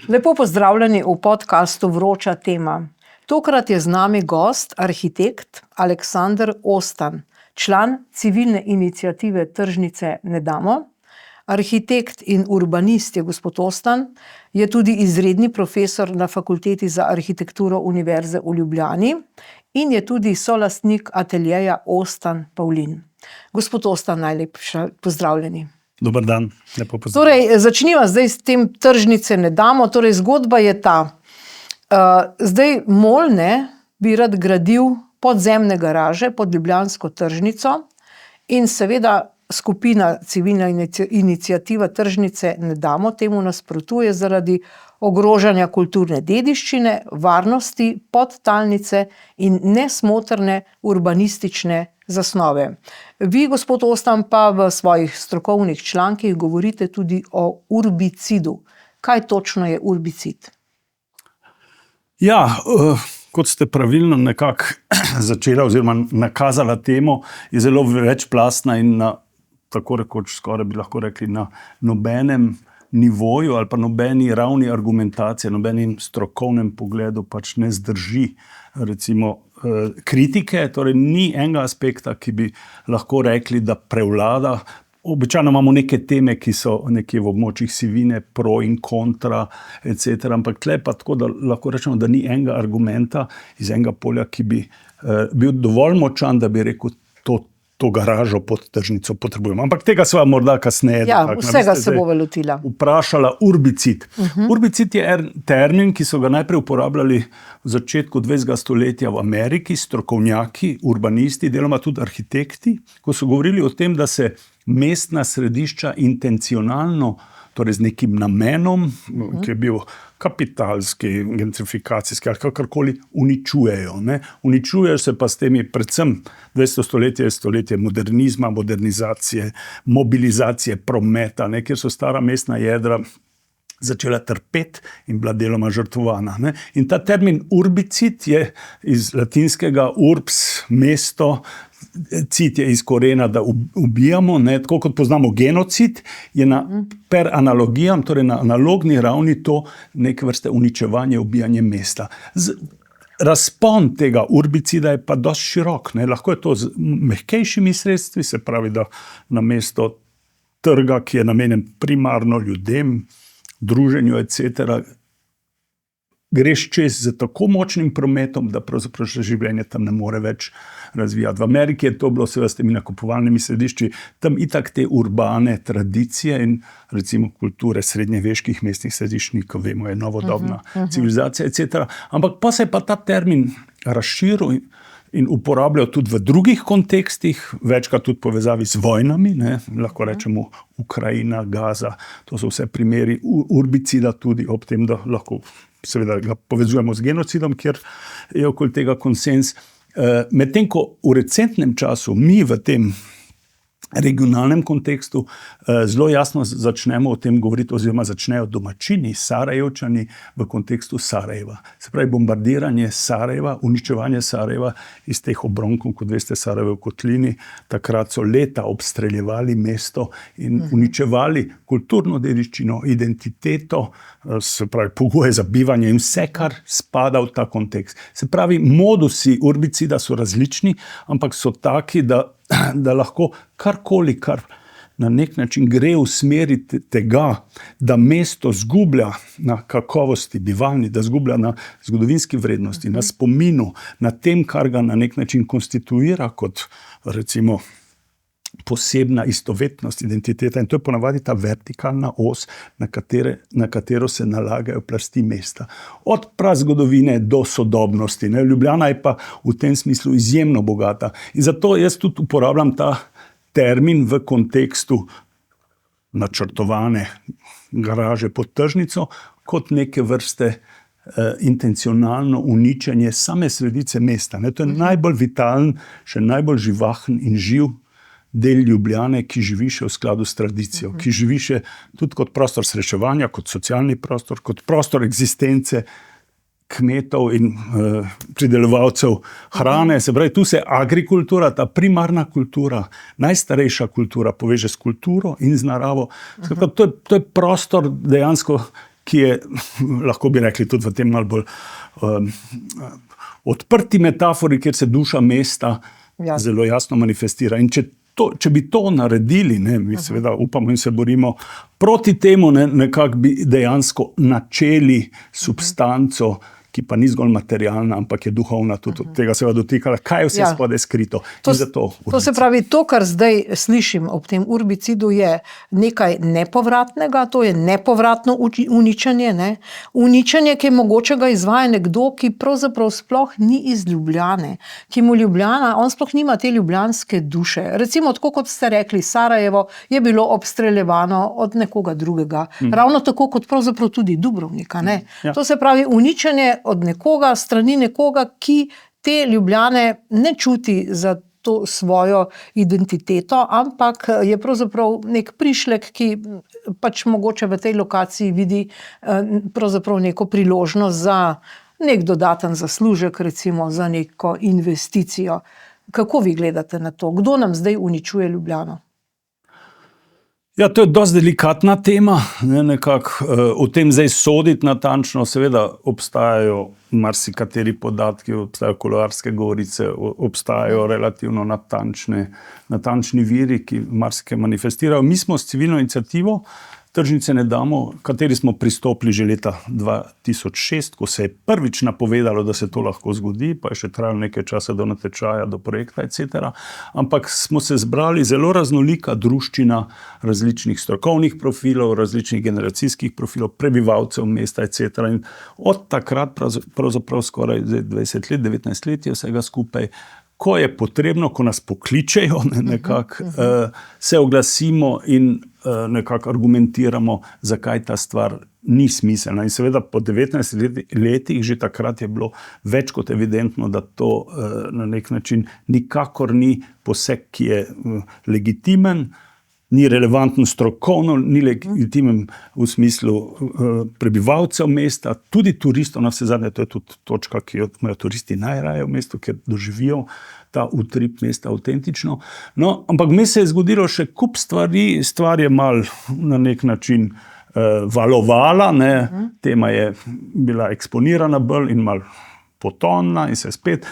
Lepo pozdravljeni v podcastu Vroča tema. Tokrat je z nami gost, arhitekt Aleksander Ostan, član civilne iniciative Tržnice ne damo. Arhitekt in urbanist je gospod Ostan, je tudi izredni profesor na Fakulteti za arhitekturo Univerze v Ljubljani in je tudi solastnik ateljeja Ostan Pavlin. Gospod Ostan, najlepše pozdravljeni. Dober dan, lepo pozdravljeni. Torej, začniva zdaj s tem Tržnice ne damo. Torej, zgodba je ta. Zdaj MOL bi rad gradil podzemne garaže pod ljubljansko tržnico in seveda skupina civilna iniciativa Tržnice ne damo temu nasprotuje zaradi ogrožanja kulturne dediščine, varnosti, podtalnice in nesmotrne urbanistične zasnove. Vi, gospod Ostan, pa v svojih strokovnih člankih govorite tudi o urbicidu. Kaj točno je urbicid? Ja, kot ste pravilno nekako začela oziroma nakazala temo, je zelo večplastna in na tako rekoč skoraj bi lahko rekli na nobenem nivoju ali pa nobeni ravni argumentacije, nobenim strokovnem pogledu pač ne zdrži recimo kritike, torej ni enega aspekta, ki bi lahko rekli, da prevlada. Običajno imamo neke teme, ki so nekje v območjih sivine, pro in kontra, etc. Ampak tle pa tako, da lahko rečemo, da ni enega argumenta iz enega polja, ki bi bil dovolj močan, da bi rekel, to garažo pod tržnico potrebujemo. Ampak tega sva morda kasneje. Ja, vsega se bova lotila. Vprašala urbicid. Urbicid je termin, ki so ga najprej uporabljali v začetku 20. stoletja v Ameriki, strokovnjaki, urbanisti, deloma tudi arhitekti, ko so govorili o tem, da se mestna središča intencionalno, torej z nekim namenom, ki je bil kapitalski, gentrifikacijski ali kakorkoli, uničujejo. Uničujejo se pa s temi, predvsem 200 stoletje je stoletje modernizma, modernizacije, mobilizacije prometa, kjer so stara mestna jedra začela trpeti in bila deloma žrtvovana. In ta termin urbicid je iz latinskega urbs, mesto, cid je iz korena, da ubijamo, tako kot poznamo genocid, je per analogijam, torej na analogni ravni to neke vrste uničevanje, ubijanje mesta. Razpon tega urbicida je pa dosti širok. Lahko je to z mehkejšimi sredstvi, se pravi, da namesto trga, ki je namenjen primarno ljudem, druženju, etc., greš čez z tako močnim prometom, da pravzaprav življenje tam ne more več razvijati. V Ameriki je to bilo seveda s temi nakupovalnimi središči, tam itak te urbane tradicije in recimo kulture srednjeveških mestnih središč, ko vemo, je novodobna civilizacija, etc. Ampak pa se je pa ta termin razširil in uporabljal tudi v drugih kontekstih, večkrat tudi povezavi z vojnami, lahko rečemo Ukrajina, Gaza, to so vse primeri urbicida tudi ob tem, da lahko seveda ga povezujemo z genocidom, kjer je okoli tega konsens. Medtem ko v recentnem času mi v tem regionalnem kontekstu zelo jasno začnemo o tem govoriti, oziroma začnejo domačini, Sarajevčani v kontekstu Sarajeva. Se pravi, bombardiranje Sarajeva, uničevanje Sarajeva iz teh obronkov, kot veste, Sarajevo v kotlini, takrat so leta obstreljevali mesto in uničevali kulturno dediščino, identiteto, se pravi, pogoje za bivanje in vse, kar spada v ta kontekst. Se pravi, modusi urbicida so različni, ampak so taki, da lahko karkoli, kar na nek način gre v smeri tega, da mesto zgublja na kakovosti bivalni, da zgublja na zgodovinski vrednosti, na spominu, na tem, kar ga na nek način konstituira kot recimo posebna istovetnost, identiteta. In to je ponavadi ta vertikalna os, na katero se nalagajo plasti mesta. Od prazgodovine do sodobnosti. Ljubljana je pa v tem smislu izjemno bogata. In zato jaz tudi uporabljam ta termin v kontekstu načrtovane garaže pod tržnico kot neke vrste intencionalno uničenje same sredice mesta. To je najbolj vitalen, še najbolj živahen in živ del Ljubljane, ki živi še v skladu s tradicijo, ki živi še tudi kot prostor srečevanja, kot socialni prostor, kot prostor eksistence kmetov in pridelovalcev hrane. Se pravi, tu se agrikultura, ta primarna kultura, najstarejša kultura poveže s kulturo in z naravo. To je prostor dejansko, ki je, lahko bi rekli, tudi v tem malo bolj odprti metafori, kjer se duša mesta zelo jasno manifestira. In če bi to naredili, ne, mi seveda upamo in se borimo proti temu, ne, nekako bi dejansko načeli substanco, ki pa ni zgolj materialna, ampak je duhovna, tudi od tega se va dotikala, kaj je vse spodaj skrito. To se pravi, to, kar zdaj slišim ob tem urbicidu, je nekaj nepovratnega, to je nepovratno uničenje, ne? Uničenje, ki je mogoče ga izvaja nekdo, ki pravzaprav sploh ni iz Ljubljane, ki mu Ljubljana, on sploh nima te ljubljanske duše. Recimo, tako kot ste rekli, Sarajevo je bilo obstreljevano od nekoga drugega. Ravno tako kot pravzaprav tudi Dubrovnika, ne? To se pravi, uničenje od nekoga, strani nekoga, ki te Ljubljane ne čuti za to svojo identiteto, ampak je pravzaprav nek prišlek, ki pač mogoče v tej lokaciji vidi pravzaprav neko priložnost za nek dodaten zaslužek, recimo za neko investicijo. Kako vi gledate na to? Kdo nam zdaj uničuje Ljubljano? Ja, to je dosti delikatna tema, ne, nekako o tem zdaj soditi natančno, seveda obstajajo marsikateri podatki, obstajajo kuloarske govorice, obstajajo relativno natančni viri, ki marsikaj manifestirajo. Mi smo s civilno iniciativo Tržnice ne damo, kateri smo pristopili že leta 2006, ko se je prvič napovedalo, da se to lahko zgodi, pa je še trajalo nekaj časa do natečaja, do projekta, etc. Ampak smo se zbrali zelo raznolika druščina različnih strokovnih profilov, različnih generacijskih profilov, prebivalcev mesta, etc. In od takrat, pravzaprav skoraj 20 let, 19 let je vsega skupaj, ko je potrebno, ko nas pokličejo, nekako se oglasimo in nekako argumentiramo, zakaj ta stvar ni smiselna. In seveda po 19 letih že takrat je bilo več kot evidentno, da to na nek način nikakor ni poseg, ki je legitimen, ni relevanten strokovno, ni legitimen v smislu prebivalcev mesta, tudi turistov, na vse zadnje, to je tudi točka, ki jo imajo turisti najraje v mestu, ker doživijo ta utrip mesta avtentično. No, ampak mi se je zgodilo še kup stvari, stvar je mal na nek način valovala, ne, tema je bila eksponirana bolj in mal potonna in se spet.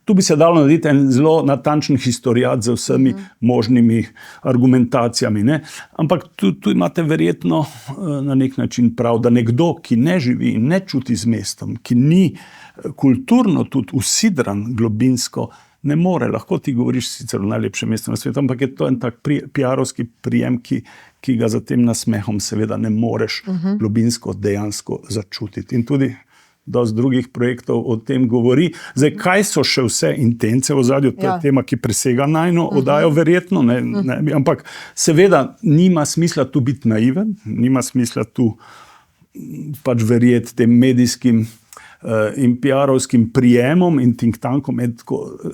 Tu bi se dalo narediti en zelo natančen historiat z vsemi možnimi argumentacijami, ne. Ampak tu imate verjetno na nek način prav, da nekdo, ki ne živi in ne čuti z mestom, ki ni kulturno tudi usidran globinsko, ne more, lahko ti govoriš sicer o najlepšem mestu na svetu, ampak je to en tak PR-ovski prijem, ki ga za tem nasmehom seveda ne moreš globinsko dejansko začutiti. In tudi dosti drugih projektov o tem govori. Zdaj, kaj so še vse intence v ozadju, to je tema, ki presega najino oddajo verjetno, ne, ampak seveda nima smisla tu biti naiven, nima smisla tu pač verjeti tem medijskim in PR-ovskim prijemom in think tankom.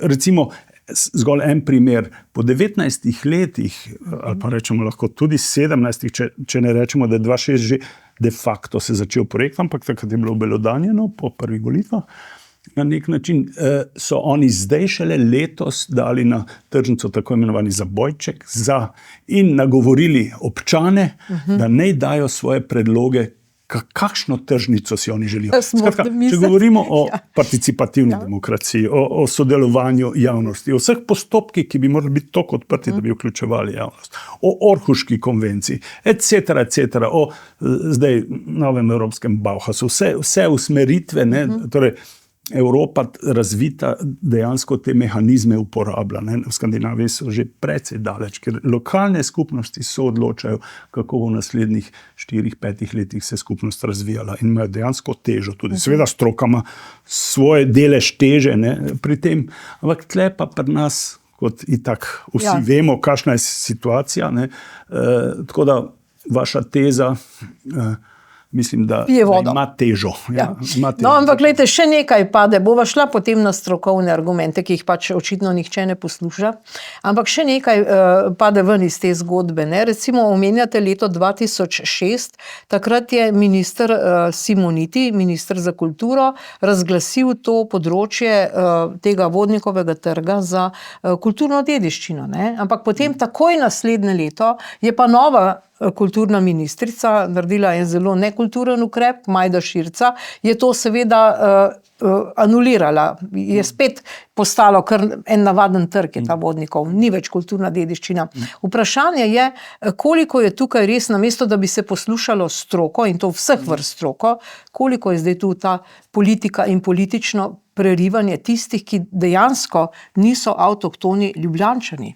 Recimo, zgolj en primer, po 19 letih, ali pa rečemo lahko tudi 17, če ne rečemo, da je 2006 že de facto se začel projekt, ampak takrat je bilo obelodanjeno po prvih volitvah, na nek način so oni zdaj šele letos dali na tržnico tako imenovani zabojček in nagovorili občane, da naj dajo svoje predloge, kakšno tržnico si oni želijo. Skratka, če govorimo o participativni demokraciji, o sodelovanju javnosti, o vseh postopkih, ki bi morali biti toliko odprti, da bi vključevali javnost, o Orhuški konvenciji, etc., o zdaj novem evropskem Bauhausu, vse usmeritve, ne, torej Evropa razvita dejansko te mehanizme uporablja. Ne. V Skandinaviji so že precej daleč, ker lokalne skupnosti so odločajo, kako v naslednjih 4-5 letih se skupnost razvijala in imajo dejansko težo. Tudi seveda stroka ima svoje delež teže, ne, pri tem, ampak tle pa pri nas, kot itak vsi vemo, kakšna je situacija, ne, tako da vaša teza mislim, da ima težo. No, ampak gledajte, še nekaj pade, bova šla potem na strokovne argumente, ki jih pač očitno nihče ne posluša, ampak še nekaj pade ven iz te zgodbe, ne. Recimo omenjate leto 2006, takrat je minister Simoniti, minister za kulturo, razglasil to področje tega Vodnikovega trga za kulturno dediščino, ne. Ampak potem takoj naslednje leto je pa nova kulturna ministrica naredila en zelo nekulturen ukrep, Majda Širca, je to seveda anulirala. Je spet postalo kar en navaden trg je ta Vodnikov, ni več kulturna dediščina. Vprašanje je, koliko je tukaj res, namesto da bi se poslušalo stroko, in to vseh vrst stroko, koliko je zdaj tu ta politika in politično prerivanje tistih, ki dejansko niso avtohtoni Ljubljančani.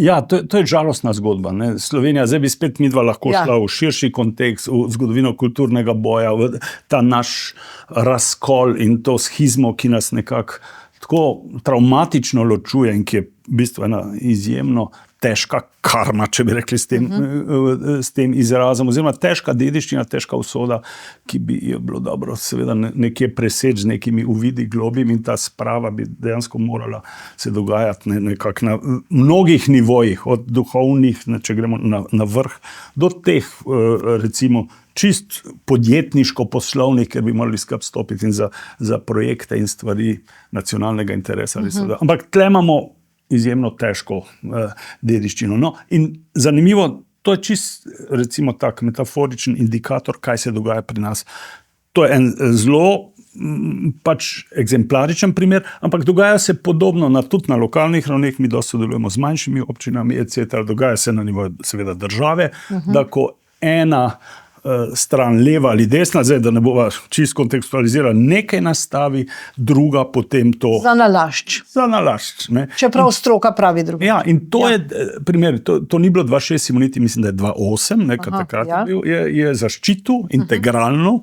Ja, to je žalostna zgodba. Ne? Slovenija, zdaj bi spet midva lahko šla v širši kontekst, v zgodovino kulturnega boja, v ta naš razkol in to schizmo, ki nas nekako tako travmatično ločuje in ki je v bistvu ena izjemno težka karma, če bi rekli s tem izrazom, oziroma težka dediščina, težka usoda, ki bi jo bilo dobro seveda nekje preseči z nekimi uvidi globimi, in ta sprava bi dejansko morala se dogajati nekako na mnogih nivojih, od duhovnih, če gremo na vrh, do teh recimo čist podjetniško-poslovnih, ker bi morali skupaj stopiti in za projekte in stvari nacionalnega interesa. Ampak tle imamo izjemno težko dediščino. No, in zanimivo, to je čist, recimo tak metaforičen indikator, kaj se dogaja pri nas. To je en zelo pač eksemplaričen primer, ampak dogaja se podobno tudi na lokalnih ravneh, mi dosti sodelujemo z manjšimi občinami, etc. Dogaja se na nivoju seveda države, da ko ena stran, leva ali desna, zdaj, da ne bova čisto kontekstualizirala, nekaj nastavi, druga potem to... Za nalašč. Ne? Čeprav stroka pravi druga. Ja, in to je primer, to ni bilo 2.6 Simoniti, mislim, da je 2.8, nekaj takrat je zaščitil integralno,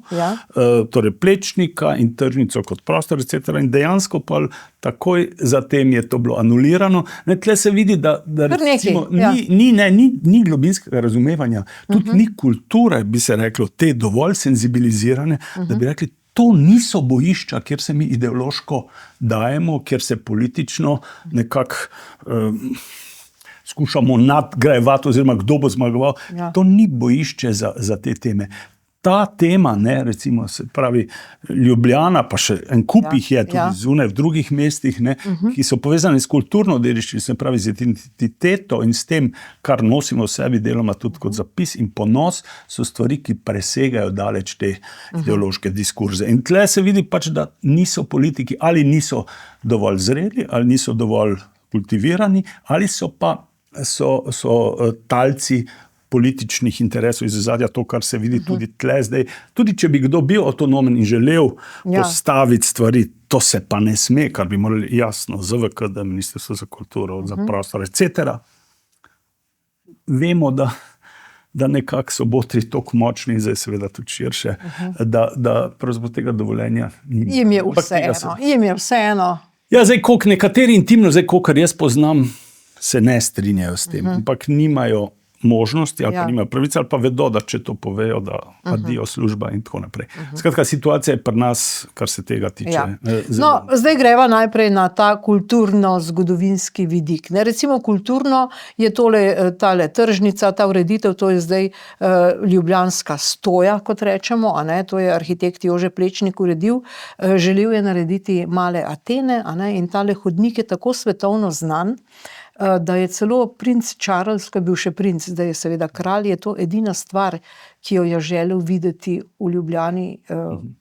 torej Plečnika in tržnico kot prostor, etc. In dejansko pa takoj zatem je to bilo anulirano. Tle se vidi, da recimo ni globinskega razumevanja, tudi ni kulture, bi se reklo, te dovolj senzibilizirane, da bi rekli, to niso bojišča, kjer se mi ideološko dajemo, kjer se politično nekako skušamo nadgrajevati, oziroma kdo bo zmagoval. To ni bojišče za te teme. Ta tema, recimo, se pravi Ljubljana, pa še en kup jih je tudi zunaj v drugih mestih, ki so povezani s kulturno dediščino, se pravi z identiteto in s tem, kar nosimo v sebi, deloma tudi kot zapis in ponos, so stvari, ki presegajo daleč te ideološke diskurze. In tle se vidi pač, da niso politiki ali niso dovolj zreli, ali niso dovolj kultivirani, ali so pa talci političnih interesov iz ozadja, to, kar se vidi tudi tle zdaj. Tudi če bi kdo bil avtonomen in želel postaviti stvari, to se pa ne sme, kar bi morali jasno ZVKD, Ministrstvo za kulturo, za prostor, etc. Vemo, da nekako so botri toliko močni, in zdaj seveda tudi širše, da pravzaprav tega dovoljenja ni. Jim je vseeno. Ja, zdaj, koliko nekateri intimno, zdaj, kolikor jaz poznam, se ne strinjajo s tem, ampak nimajo možnosti, ali pa nimajo pravice, ali pa vedo, da če to povejo, da adijo služba in tako naprej. Skratka, situacija je pri nas, kar se tega tiče. No, zdaj greva najprej na ta kulturno-zgodovinski vidik. Recimo kulturno je tale tržnica, ta ureditev, to je zdaj ljubljanska stoja, kot rečemo, to je arhitekt Jože Plečnik uredil. Želel je narediti male Atene, in tale hodnik je tako svetovno znan, da je celo princ Charles, ko je bil še princ, zdaj je seveda kralj, je to edina stvar, ki jo je želel videti v Ljubljani,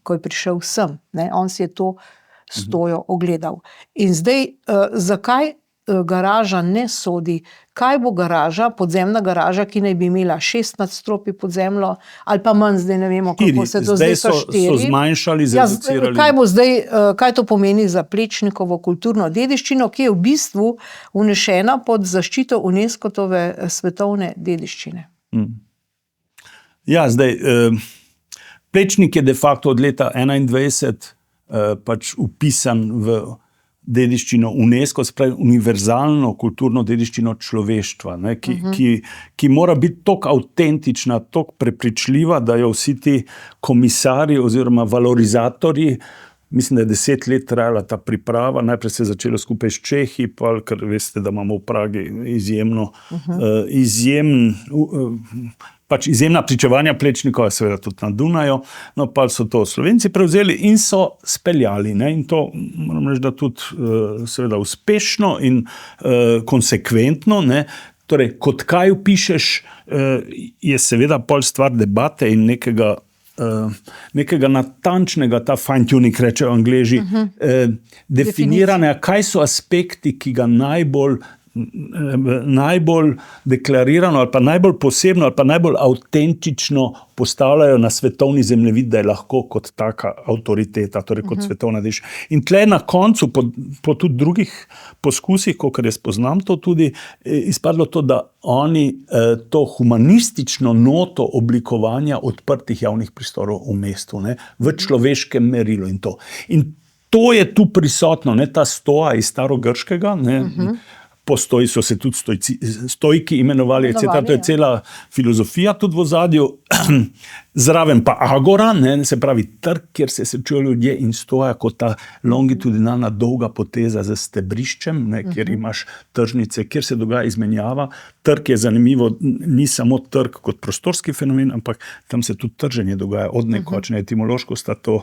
ko je prišel sem. On si je to stojo ogledal. In zdaj, zakaj garaža ne sodi? Kaj bo garaža, podzemna garaža, ki naj bi imela 6 nadstropij pod zemljo, ali pa manj, zdaj ne vemo, kako se to zdaj so 4. So zmanjšali, zreducirali. Kaj bo zdaj, kaj to pomeni za Plečnikovo kulturno dediščino, ki je v bistvu vnešena pod zaščito UNESCO-tove svetovne dediščine? Ja, zdaj, Plečnik je de facto od leta 2021 pač upisan v dediščino UNESCO, se pravi univerzalno kulturno dediščino človeštva, ki mora biti toliko avtentična, toliko prepričljiva, da jo vsi ti komisarji oziroma valorizatorji, mislim, da je 10 let trajala ta priprava, najprej se je začelo skupaj s Čehi, pa ker veste, da imamo v Pragi izjemna pričevanja Plečnikova, seveda tudi na Dunaju, no pa so to Slovenci prevzeli in so speljali, in to moram reči, da tudi seveda uspešno in konsekventno, Torej, kot kaj opišeš, je seveda pol stvar debate in nekega natančnega, ta fine-tuning, rečejo Angleži, definiranja, kaj so aspekti, ki ga najbolj deklarirano ali pa najbolj posebno ali pa najbolj avtentično postavljajo na svetovni zemljevid, da je lahko kot taka avtoriteta, torej kot svetovna dediščina. In tle na koncu, po tudi drugih poskusih, kolikor jaz poznam to tudi, izpadlo to, da oni to humanistično noto oblikovanja odprtih javnih prostorov v mestu, ne, v človeškem merilu in to. In to je tu prisotno, ne, ta stoa iz starogrškega, ne, po stoji so se tudi stojki imenovali, etc. To je cela filozofija tudi v ozadju. Zraven pa agora, ne, se pravi trg, kjer se srečujejo ljudje, in stoja kot ta longitudinalna dolga poteza z stebriščem, ne, kjer imaš tržnice, kjer se dogaja izmenjava. Trg je zanimivo, ni samo trg kot prostorski fenomen, ampak tam se tudi trženje dogaja od nekoč, ne, etimološko sta to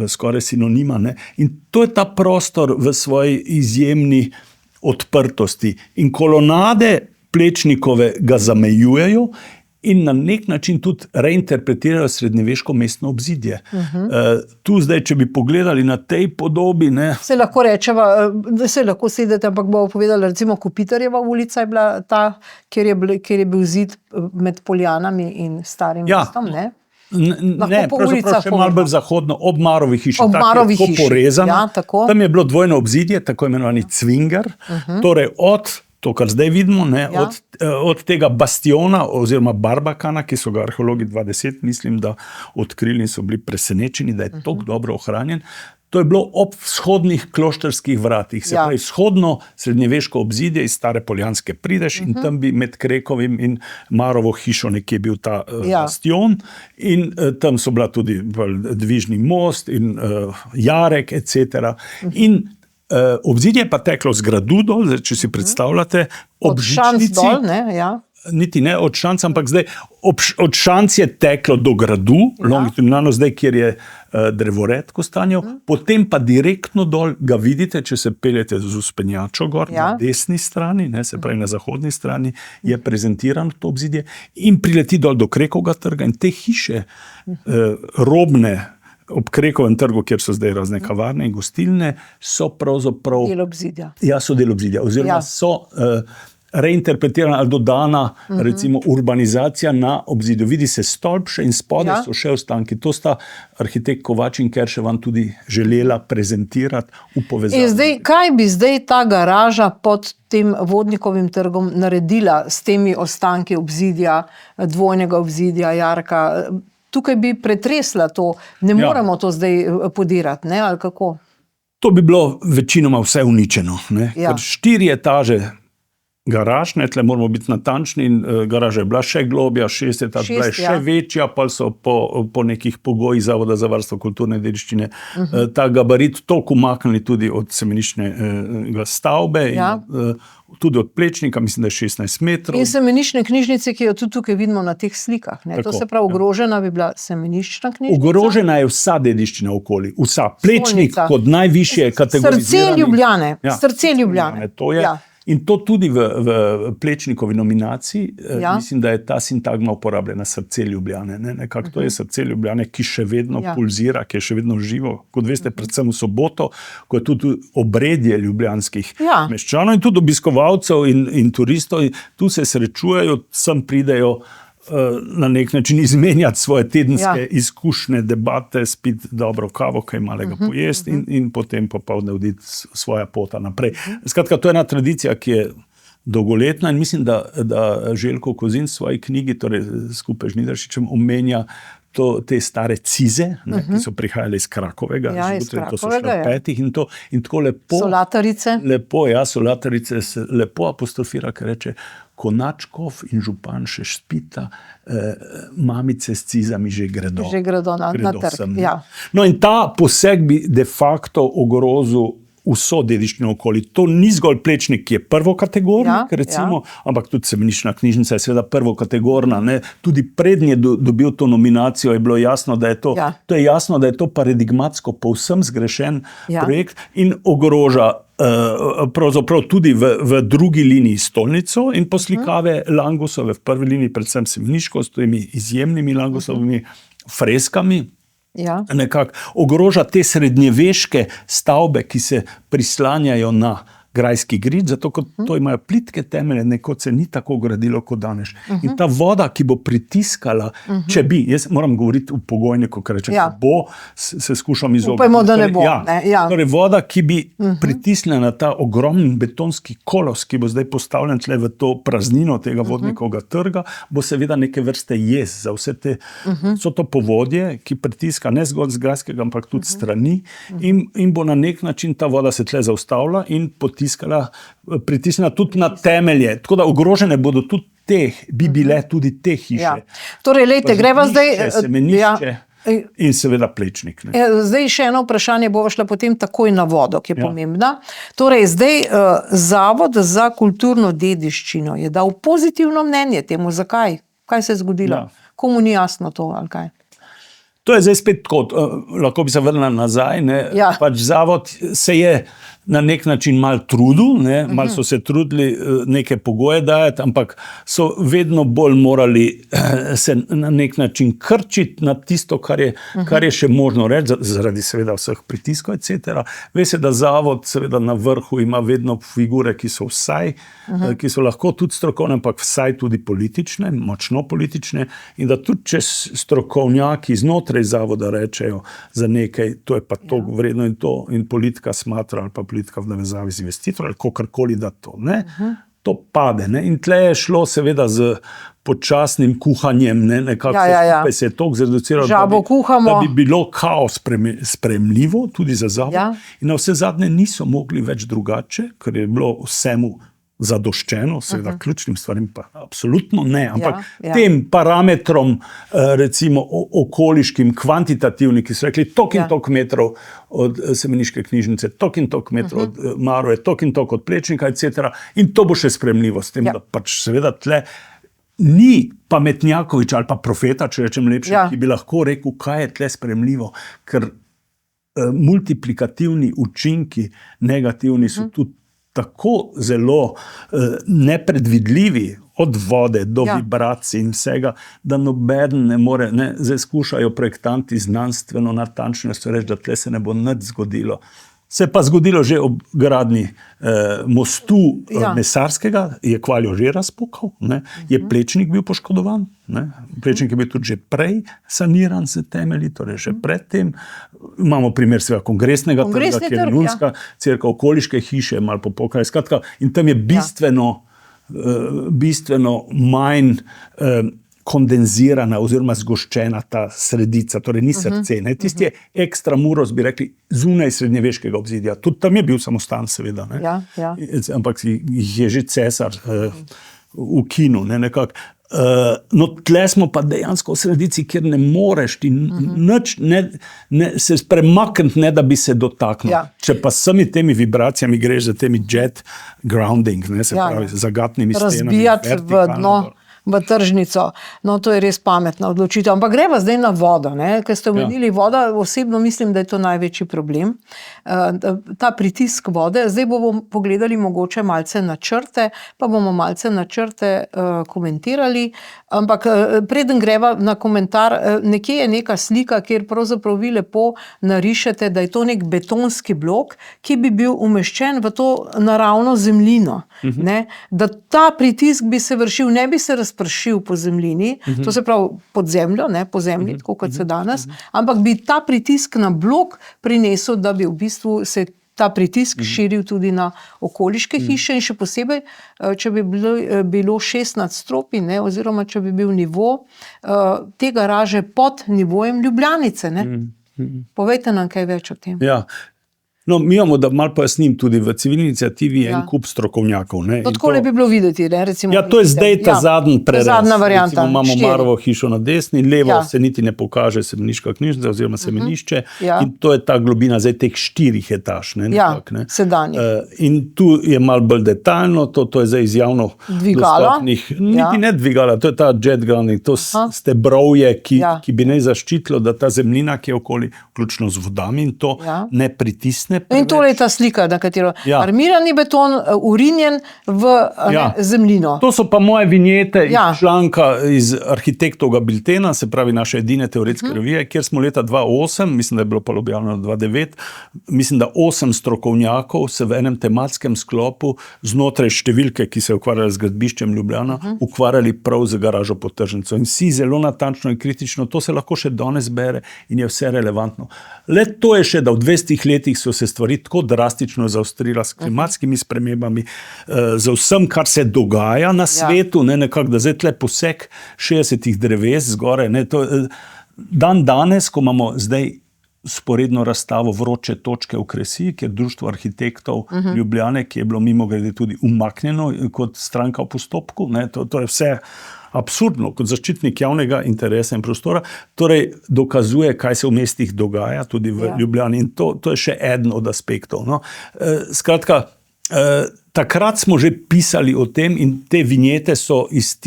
skoraj sinonima. Ne. In to je ta prostor v svoji izjemni odprtosti. In kolonade Plečnikove ga zamejujejo in na nek način tudi reinterpretirajo srednjeveško mestno obzidje. Tu zdaj, če bi pogledali na tej podobi, ne, Se lahko rečeva, da se lahko sedete, ampak bomo povedali, recimo Kopitarjeva ulica je bila ta, kjer je bil zid med Poljanami in Starim mestom, ne? Ne, pravzaprav še malo bolj zahodno, ob Marovi hiši, Ob Marovi tako hiši. porezano. Ja, tako. Tam je bilo dvojno obzidje, tako imenovani cvinger, torej od, to kar zdaj vidimo, ne, Ja. od tega bastiona oziroma Barbakana, ki so ga arheologi 2010, mislim, da odkrili in so bili presenečeni, da je tako dobro ohranjen. To je bilo ob vzhodnih kloštrskih vratih, se pravi vzhodno srednjeveško obzidje iz Stare Poljanske prideš in tam bi med Krekovim in Marovo hišo nekje bil ta bastion in tam so bila tudi dvižni most in jarek, etc. In obzidje pa teklo z gradu dol, če si predstavljate, ob Od Šanc žičnici. dol, ne, ja. Niti ne od Šanc, ampak zdaj od Šanc je teklo do gradu, longitudinalno zdaj, kjer je drevored Kostanjev, potem pa direktno dol ga vidite, če se peljete z vzpenjačo gor, na desni strani, ne, se pravi na zahodni strani, je prezentirano to obzidje in prileti dol do Krekovega trga in te hiše robne ob Krekovem trgu, kjer so zdaj razne kavarne in gostilne, so pravzaprav Del obzidja. Ja, so del obzidja, oziroma so reinterpretirana ali dodana recimo urbanizacija na obzidju. Vidi se stolp še in spodaj so še ostanki. To sta arhitekt Kovač in Kerševan tudi želela prezentirati v povezavi. In zdaj, kaj bi zdaj ta garaža pod tem Vodnikovim trgom naredila s temi ostanki obzidja, dvojnega obzidja, jarka? Tukaj bi pretresla to, ne moremo to zdaj podirati, ne, ali kako? To bi bilo večinoma vse uničeno, ne. Ker 4 etaže garaž, ne, tle moramo biti natančni, in garaža je bila še globja, 6 etaž bila je še večja, pa so po nekih pogojih Zavoda za varstvo kulturne dediščine ta gabarit toliko umaknili tudi od semeniščne stavbe in tudi od Plečnika, mislim, da je 16 metrov. In semeniščne knjižnice, ki jo tudi tukaj vidimo na teh slikah, ne? To se pravi, ogrožena bi bila semeniščna knjižnica. Ogrožena je vsa dediščina okoli, vsa. Plečnik kot najvišje kategorizirani. Srce Ljubljane, srce Ljubljane. To je. In to tudi v Plečnikovi nominaciji, mislim, da je ta sintagma uporabljena, srce Ljubljane. Nekako to je srce Ljubljane, ki še vedno pulzira, ki je še vedno živo. Kot veste, predvsem v soboto, ko je tudi obredje ljubljanskih meščanov in tudi obiskovalcev in turistov. Tu se srečujejo, sem pridejo na nek način izmenjati svoje tedenske izkušnje, debate, spiti dobro kavo, kaj malega pojesti in potem popoldne oditi svoja pota naprej. Skratka, to je ena tradicija, ki je dolgoletna in mislim, da Željko Kozin v svoji knjigi, torej skupaj z Žnidaršičem, omenja te stare cize, ki so prihajale iz Krakovega, to so šrapetih in tako lepo. Solatarice. Lepo, solatarice se lepo apostrofira, ker reče, Konačkov in župan še spita, mamice s cizami že gredo. Že gredo na trg, No in ta poseg bi de facto ogrozil vso dediščino okoli. To ni zgolj Plečnik, ki je prvokategornik, recimo, ampak tudi Semeniška knjižnica je seveda prvokategorna. Ne. Tudi prednji je dobil to nominacijo, je bilo jasno, da je to je jasno, da je to paradigmatsko povsem zgrešen projekt in ogroža pravzaprav tudi v drugi liniji stolnico in poslikave Langusove, v prvi liniji predvsem Semeniško s temi izjemnimi Langusovimi freskami. Nekako ogroža te srednjeveške stavbe, ki se prislanjajo na grajski grid, zato ker to imajo plitke temelje, nekoč se ni tako gradilo kot danes. In ta voda, ki bo pritiskala, če bi, jaz moram govoriti v pogojniku, ker rečem, se skušam izogniti. Upajmo, da ne bo. Torej voda, ki bi pritisnila na ta ogromen betonski kolos, ki bo zdaj postavljen tle v to praznino tega vodnikovega trga, bo seveda neke vrste jez za vse te, so to povodje, ki pritiska ne zgolj z grajskega, ampak tudi strani in bo na nek način ta voda se tle zaustavila in pritisnila tudi na temelje. Tako da ogrožene bodo tudi bi bile tudi te hiše. Torej, lejte, greva zdaj... Semenišče in seveda Plečnik. Zdaj še eno vprašanje, bova šla potem takoj na vodo, ki je pomembna. Torej, zdaj Zavod za kulturno dediščino je dal pozitivno mnenje temu. Zakaj? Kaj se je zgodilo? Komu ni jasno to, ali kaj? To je zdaj spet tako, lahko bi se vrnila nazaj. Pač Zavod se je na nek način malo trudil, malo so se trudili neke pogoje dajati, ampak so vedno bolj morali se na nek način krčiti na tisto, kar je še možno reči, zaradi seveda vseh pritiskov, etc. Ve se, da Zavod seveda na vrhu ima vedno figure, ki so ki so lahko tudi strokovne, ampak vsaj tudi politične, močno politične, in da tudi če strokovnjaki znotraj Zavoda rečejo za nekaj, to je pa to vredno in politika smatra ali pa politika v navezavi z investitorjem, ali kakorkoli da to. To pade. In tle je šlo seveda z počasnim kuhanjem, nekako skupaj se je toliko zreduciralo, da bi bilo kaos sprejemljivo, tudi za Zavod. In na vse zadnje niso mogli več drugače, ker je bilo vsemu zadoščeno, seveda ključnim stvarim pa absolutno ne, ampak tem parametrom, recimo okoliškim, kvantitativnim, ki so rekli toliko in toliko metrov od Semeniške knjižnice, toliko in toliko metrov od Maroje, toliko in toliko od Plečnika, etc. In to bo še sprejemljivo s tem, da pač seveda tle ni pametnjakovič ali pa profeta, če rečem lepše, ki bi lahko rekel, kaj je tle sprejemljivo, ker multiplikativni učinki negativni so tudi tako zelo nepredvidljivi, od vode do vibracij in vsega, da nobeden ne more, zdaj skušajo projektanti znanstveno natančnostjo reči, da tle se ne bo nič zgodilo. Se je pa zgodilo že ob gradnji mostu Mesarskega, je Kvaljo že razpokal, je Plečnik bil poškodovan, Plečnik je bil tudi že prej saniran z temelji, torej že predtem. Imamo primer svega Kongresnega trga, kjer je Lunska cerkev, okoliške hiše, malo popokaj, skratka, in tam je bistveno manj kondenzirana oziroma zgoščena ta sredica, torej ni srce. Tisti je ekstramuros, bi rekli, zunaj srednjeveškega obzidja. Tudi tam je bil samostan, seveda. Ampak jih je že cesar ukinil, nekako. No, tle smo pa dejansko v sredici, kjer ne moreš ti nič se premakniti, ne da bi se dotaknil. Če pa s temi vibracijami greš za temi jet grounding, se pravi, z zagatnimi stenami. Razbijati v dno, v tržnico. No, to je res pametna odločitev. Ampak greva zdaj na vodo, ker ste omenili voda, osebno mislim, da je to največji problem. Ta pritisk vode. Zdaj bomo pogledali mogoče malce načrte, pa bomo malce načrte komentirali. Ampak preden greva na komentar, nekje je neka slika, kjer pravzaprav vi lepo narišete, da je to nek betonski blok, ki bi bil umeščen v to naravno zemljino. Da ta pritisk bi se vršil, ne bi se razpršil po zemljini, to se pravi pod zemljo, po zemlji, tako kot se danes, ampak bi ta pritisk na blok prinesel, da bi v bistvu se ta pritisk širil tudi na okoliške hiše in še posebej, če bi bilo 6 nadstropij, oziroma če bi bil nivo te garaže pod nivojem Ljubljanice. Povejte nam kaj več o tem. No, mi imamo, da malo pojasnim, tudi v civilni iniciativi je en kup strokovnjakov. Ne, To tako bi bilo videti. Ne, recimo, ja, to je zdaj ta zadnji prerez. Zadnja varianta. Recimo, imamo 4. Marovo hišo na desni, levo se niti ne pokaže semeniška knjižnica oziroma semenišče. In to je ta globina zdaj teh 4 etaž. Ne, nekak, ne. Sedanji. In tu je malo bolj detaljno, to je zdaj iz javno dostopnih. Niti ne dvigala, to je ta jet grounding, to stebrovje, ki bi ne zaščitilo, da ta zemljina, ki je okoli, vključno z vodami in to ne pritisne. In to je ta slika, na katero armirani beton, urinjen v zemljino. To so pa moje vinjete iz članka iz arhitektovega biltena, se pravi naše edine teoretske revije, kjer smo leta 2008, mislim, da je bilo pa objavljeno 2009, mislim, da 8 strokovnjakov se v enem tematskem sklopu znotraj številke, ki se je ukvarjala z gradbiščem Ljubljana, ukvarjali prav z garažo pod tržnico. In vsi zelo natančno in kritično, to se lahko še danes bere in je vse relevantno. Le to je še, da v 200 letih so se stvari tako drastično zaostrila s klimatskimi spremembami, za vsem, kar se dogaja na svetu, nekako, da zdaj tle posek 60 dreves zgore. Dan danes, ko imamo zdaj sporedno razstavo Vroče točke v Kresiji, kjer Društvo arhitektov Ljubljane, ki je bilo mimogrede tudi umaknjeno kot stranka v postopku, to je vse absurdno, kot zaščitnik javnega interesa in prostora, torej dokazuje, kaj se v mestih dogaja, tudi v Ljubljani. In to je še eden od aspektov. No. Skratka, takrat smo že pisali o tem in te vinjete so iz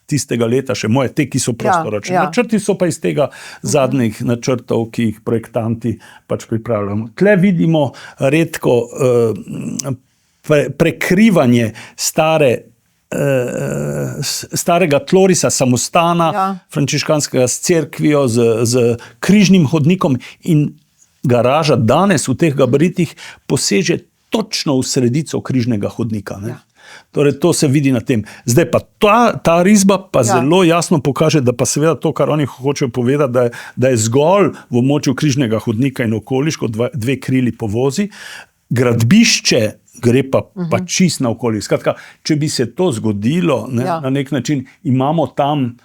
tistega leta, še moje, te, ki so prostoročni. Načrti so pa iz tega zadnjih načrtov, ki jih projektanti pač pripravljamo. Tle vidimo redko prekrivanje starega tlorisa samostana, frančiškanskega s cerkvijo, z križnim hodnikom in garaža danes v teh gabaritih poseže točno v sredico križnega hodnika. Torej, to se vidi na tem. Zdaj pa ta risba pa zelo jasno pokaže, da pa seveda to, kar oni hočejo povedati, da je zgolj v območju križnega hodnika in okoliško 2 krili povozi, gradbišče gre pa čist naokoli. Skratka, če bi se to zgodilo, na nek način imamo tam,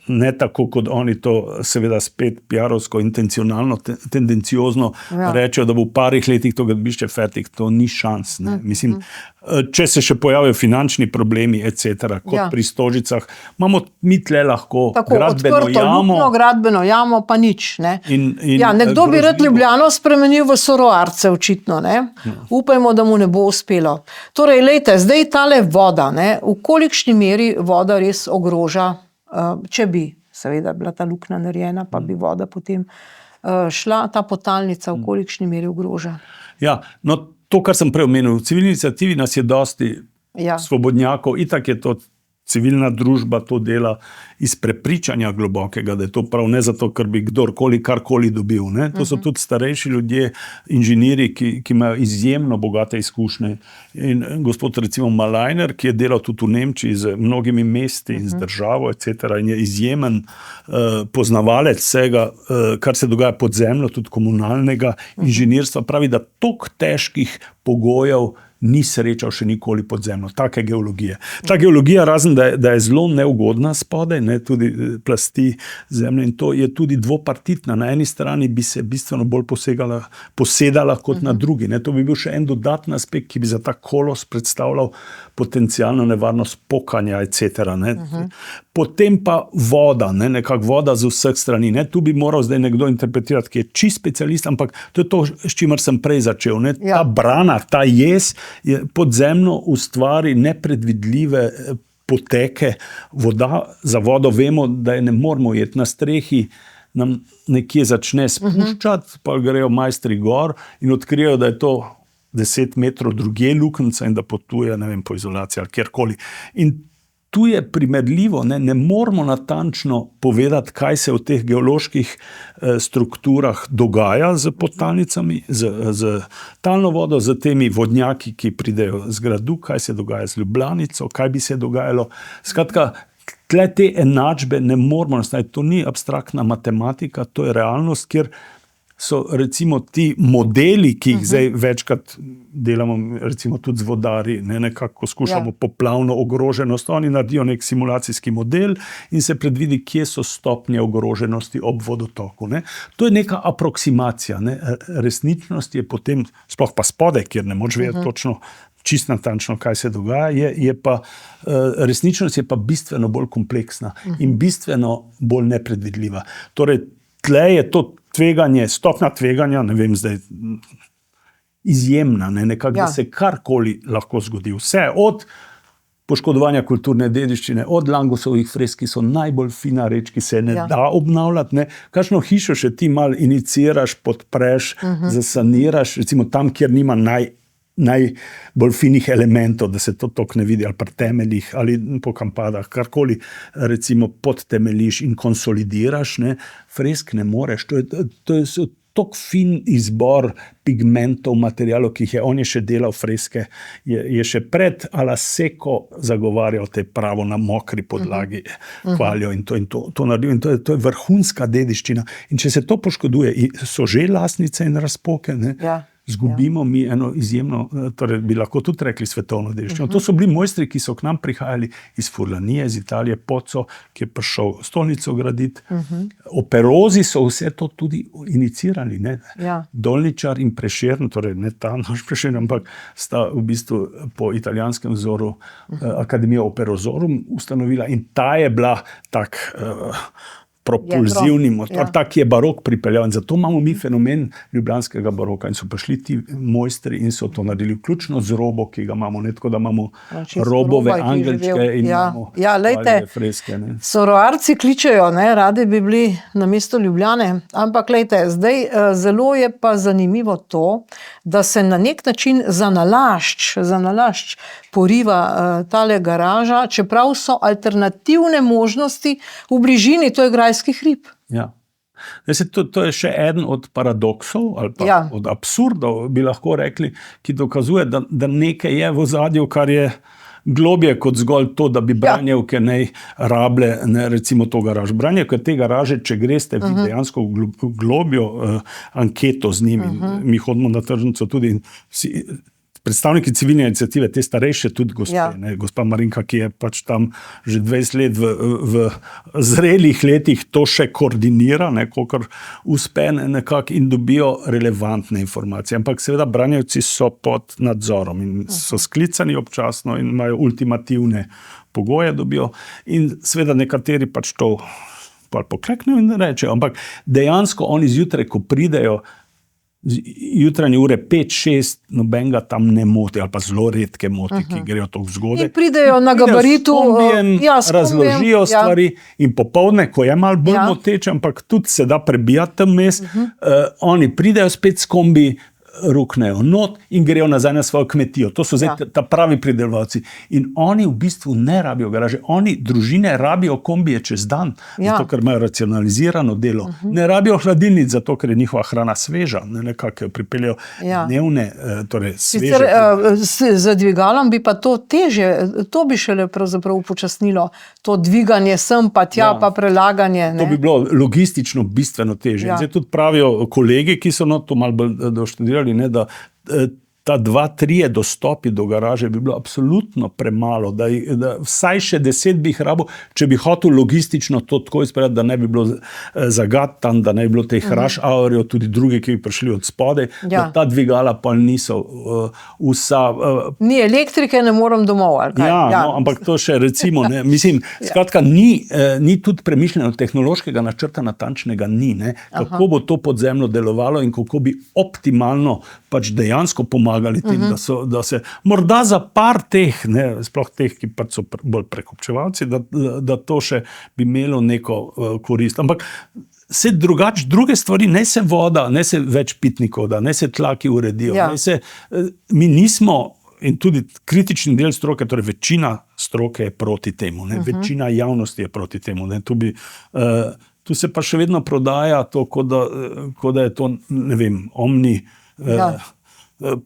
ne tako kot oni to seveda spet PR-ovsko, intencionalno, tendenciozno rečejo, da bo v parih letih to gradbišče fertik, to ni šans. Mislim, če se še pojavijo finančni problemi, etc., kot pri Stožicah, imamo mi tle lahko gradbeno jamo, pa nič. Nekdo bi rad Ljubljano spremenil v Soroarce, očitno. Upajmo, da mu ne bo uspelo. Torej, lejte, zdaj tale voda, v kolikšni meri voda res ogroža, če bi seveda bila ta luknja narejena, pa bi voda potem šla, ta potalnica v kolikšni meri ogroža. Ja, no to, kar sem prej omenil, v civilni iniciativi nas je dosti svobodnjakov, itak je to civilna družba, to dela iz prepričanja globokega, da je to prav ne zato, ker bi kdorkoli karkoli dobil. To so tudi starejši ljudje, inženirji, ki imajo izjemno bogate izkušnje. In gospod recimo Malajner, ki je delal tudi v Nemčiji z mnogimi mesti in z državo, etc., in je izjemen poznavalec vsega, kar se dogaja pod zemljo, tudi komunalnega inženirstva, pravi, da toliko težkih pogojev ni srečal še nikoli pod zemljo, take geologije. Ta geologija, razen da je zelo neugodna spodaj, tudi plasti zemlje, in to je tudi dvopartitna. Na eni strani bi se bistveno bolj posedala kot na drugi. To bi bil še en dodatni aspekt, ki bi za ta kolos predstavljal potencialno nevarnost pokanja, etc. Potem pa voda, nekako voda z vseh strani. Tu bi moral zdaj nekdo interpretirati, ki je čist specialist, ampak to je to, s čimer sem prej začel. Ta brana, ta jez podzemno ustvari nepredvidljive poteke. Za vodo vemo, da je ne moramo jeti na strehi, nam nekje začne spuščati, pa grejo majstri gor in odkrijejo, da je to 10 metrov drugje luknjica in da potuje, ne vem, po izolaciji ali kjerkoli. In tu je primerljivo, ne moramo natančno povedati, kaj se v teh geoloških strukturah dogaja z podtalnicami, z talno vodo, z temi vodnjaki, ki pridejo z gradu, kaj se dogaja z Ljubljanico, kaj bi se dogajalo. Skratka, tle te enačbe ne moramo nastaviti. To ni abstraktna matematika, to je realnost, kjer so recimo ti modeli, ki jih zdaj večkrat delamo, recimo tudi z vodarji, nekako skušamo poplavno ogroženost, oni naredijo nek simulacijski model in se predvidi, kje so stopnje ogroženosti ob vodotoku. To je neka aproksimacija. Resničnost je potem, sploh pa spodaj, kjer ne moreš vedeti točno, čisto natančno, kaj se dogaja, resničnost je pa bistveno bolj kompleksna in bistveno bolj nepredvidljiva. Torej, tle je to tveganje, stopnja tveganja, ne vem zdaj, izjemna, nekako, da se karkoli lahko zgodi. Vse od poškodovanja kulturne dediščine, od Langusovih fresk, ki so najbolj fina reč, ki se ne da obnavljati. Kakšno hišo še ti malo iniciraš, podpreš, zasaniraš, recimo tam, kjer nima najbolj finih elementov, da se to toliko ne vidi, ali pri temeljih, ali po kampadah, karkoli recimo podtemeliš in konsolidiraš, fresk ne moreš. To je toliko fin izbor pigmentov, materialov, ki jih je. On je še delal freske, je še pred Alla Secco zagovarjal te pravo na mokri podlagi, hvalijo in to naredil. In to je vrhunska dediščina. In če se to poškoduje, so že lastnice in razpoke, zgubimo mi eno izjemno, torej bi lahko tudi rekli svetovno dediščino. To so bili mojstri, ki so k nam prihajali iz Furlanije, iz Italije, Pozzo, ki je prišel stolnico graditi. Operozi so vse to tudi inicirali. Dolničar in Prešern, torej ne ta naš Prešern, ampak sta v bistvu po italijanskem vzoru Akademijo Operozorum ustanovila in ta je bila tak propulzivni motor, tak je barok pripeljal. In zato imamo mi fenomen ljubljanskega baroka. In so prišli ti mojstri in so to naredili, vključno z robo, ki ga imamo. Tako da imamo robove angelčke in imamo freske. Soroarci kličejo, radi bi bili na mesto Ljubljane. Ampak glejte, zdaj zelo je pa zanimivo to, da se na nek način zanalašč poriva tale garaža, čeprav so alternativne možnosti v bližini, to je Grajski hrib. To je še eden od paradoksov ali pa od absurdov, bi lahko rekli, ki dokazuje, da nekaj je v ozadju, kar je globje kot zgolj to, da bi branjevke rable, recimo to garaž. Branjevke te garaže, če greste vi dejansko v globjo anketo z njimi, mi hodimo na tržnico tudi in predstavniki civilne iniciative, te starejše tudi gospa Marinka, ki je pač tam že 20 let v zrelih letih to še koordinira, kolikor uspe nekako in dobijo relevantne informacije. Ampak seveda branjevci so pod nadzorom in so sklicani občasno in imajo ultimativne pogoje dobijo in seveda nekateri pač to pokleknejo in rečejo. Ampak dejansko oni zjutraj, ko pridejo, jutranje ure 5-6, nobenega tam ne moti, ali pa zelo redke moti, ki grejo tako zgodaj. In pridejo na gabaritu, razložijo stvari in popoldne, ko je malo bolj moteče, ampak tudi se da prebijati tam mes, oni pridejo spet s kombi, ruknejo not in grejo nazaj na svojo kmetijo. To so zdaj ta pravi pridelovalci. In oni v bistvu ne rabijo garaže. Oni, družine, rabijo kombije čez dan, zato ker imajo racionalizirano delo. Ne rabijo hladilnic, zato ker je njihova hrana sveža. Nekako pripeljejo dnevne, torej sveže. Z dvigalom bi pa to težje, to bi šele pravzaprav upočasnilo. To dviganje sem pa tja, pa prelaganje. To bi bilo logistično bistveno težje. Zdaj tudi pravijo kolegi, ki so to malo bolj doštudirali, da ta 2-3 dostopi do garaže bi bilo absolutno premalo, da vsaj še 10 bi jih rabil, če bi hotel logistično to tako izpeljati, da ne bi bilo zagat tam, da ne bi bilo teh rush hourjev, tudi drugi, ki bi prišli od spodaj, da ta dvigala pa niso vsa... Ni elektrike, ne moram domov, ali kaj? Ampak to še recimo, mislim, skratka, ni tudi premišljeno tehnološkega načrta natančnega ni, kako bo to podzemno delovalo in kako bi optimalno pač dejansko pomagali tem, da se morda za par teh, sploh teh, ki pač so bolj prekupčevalci, da to še bi imelo neko korist. Ampak se druge stvari, ne se voda, ne se več pitnikov, ne se tlaki uredijo, mi nismo, in tudi kritični del stroke, torej večina stroke je proti temu, večina javnosti je proti temu. Tu se pa še vedno prodaja to, kot da je to, ne vem, omni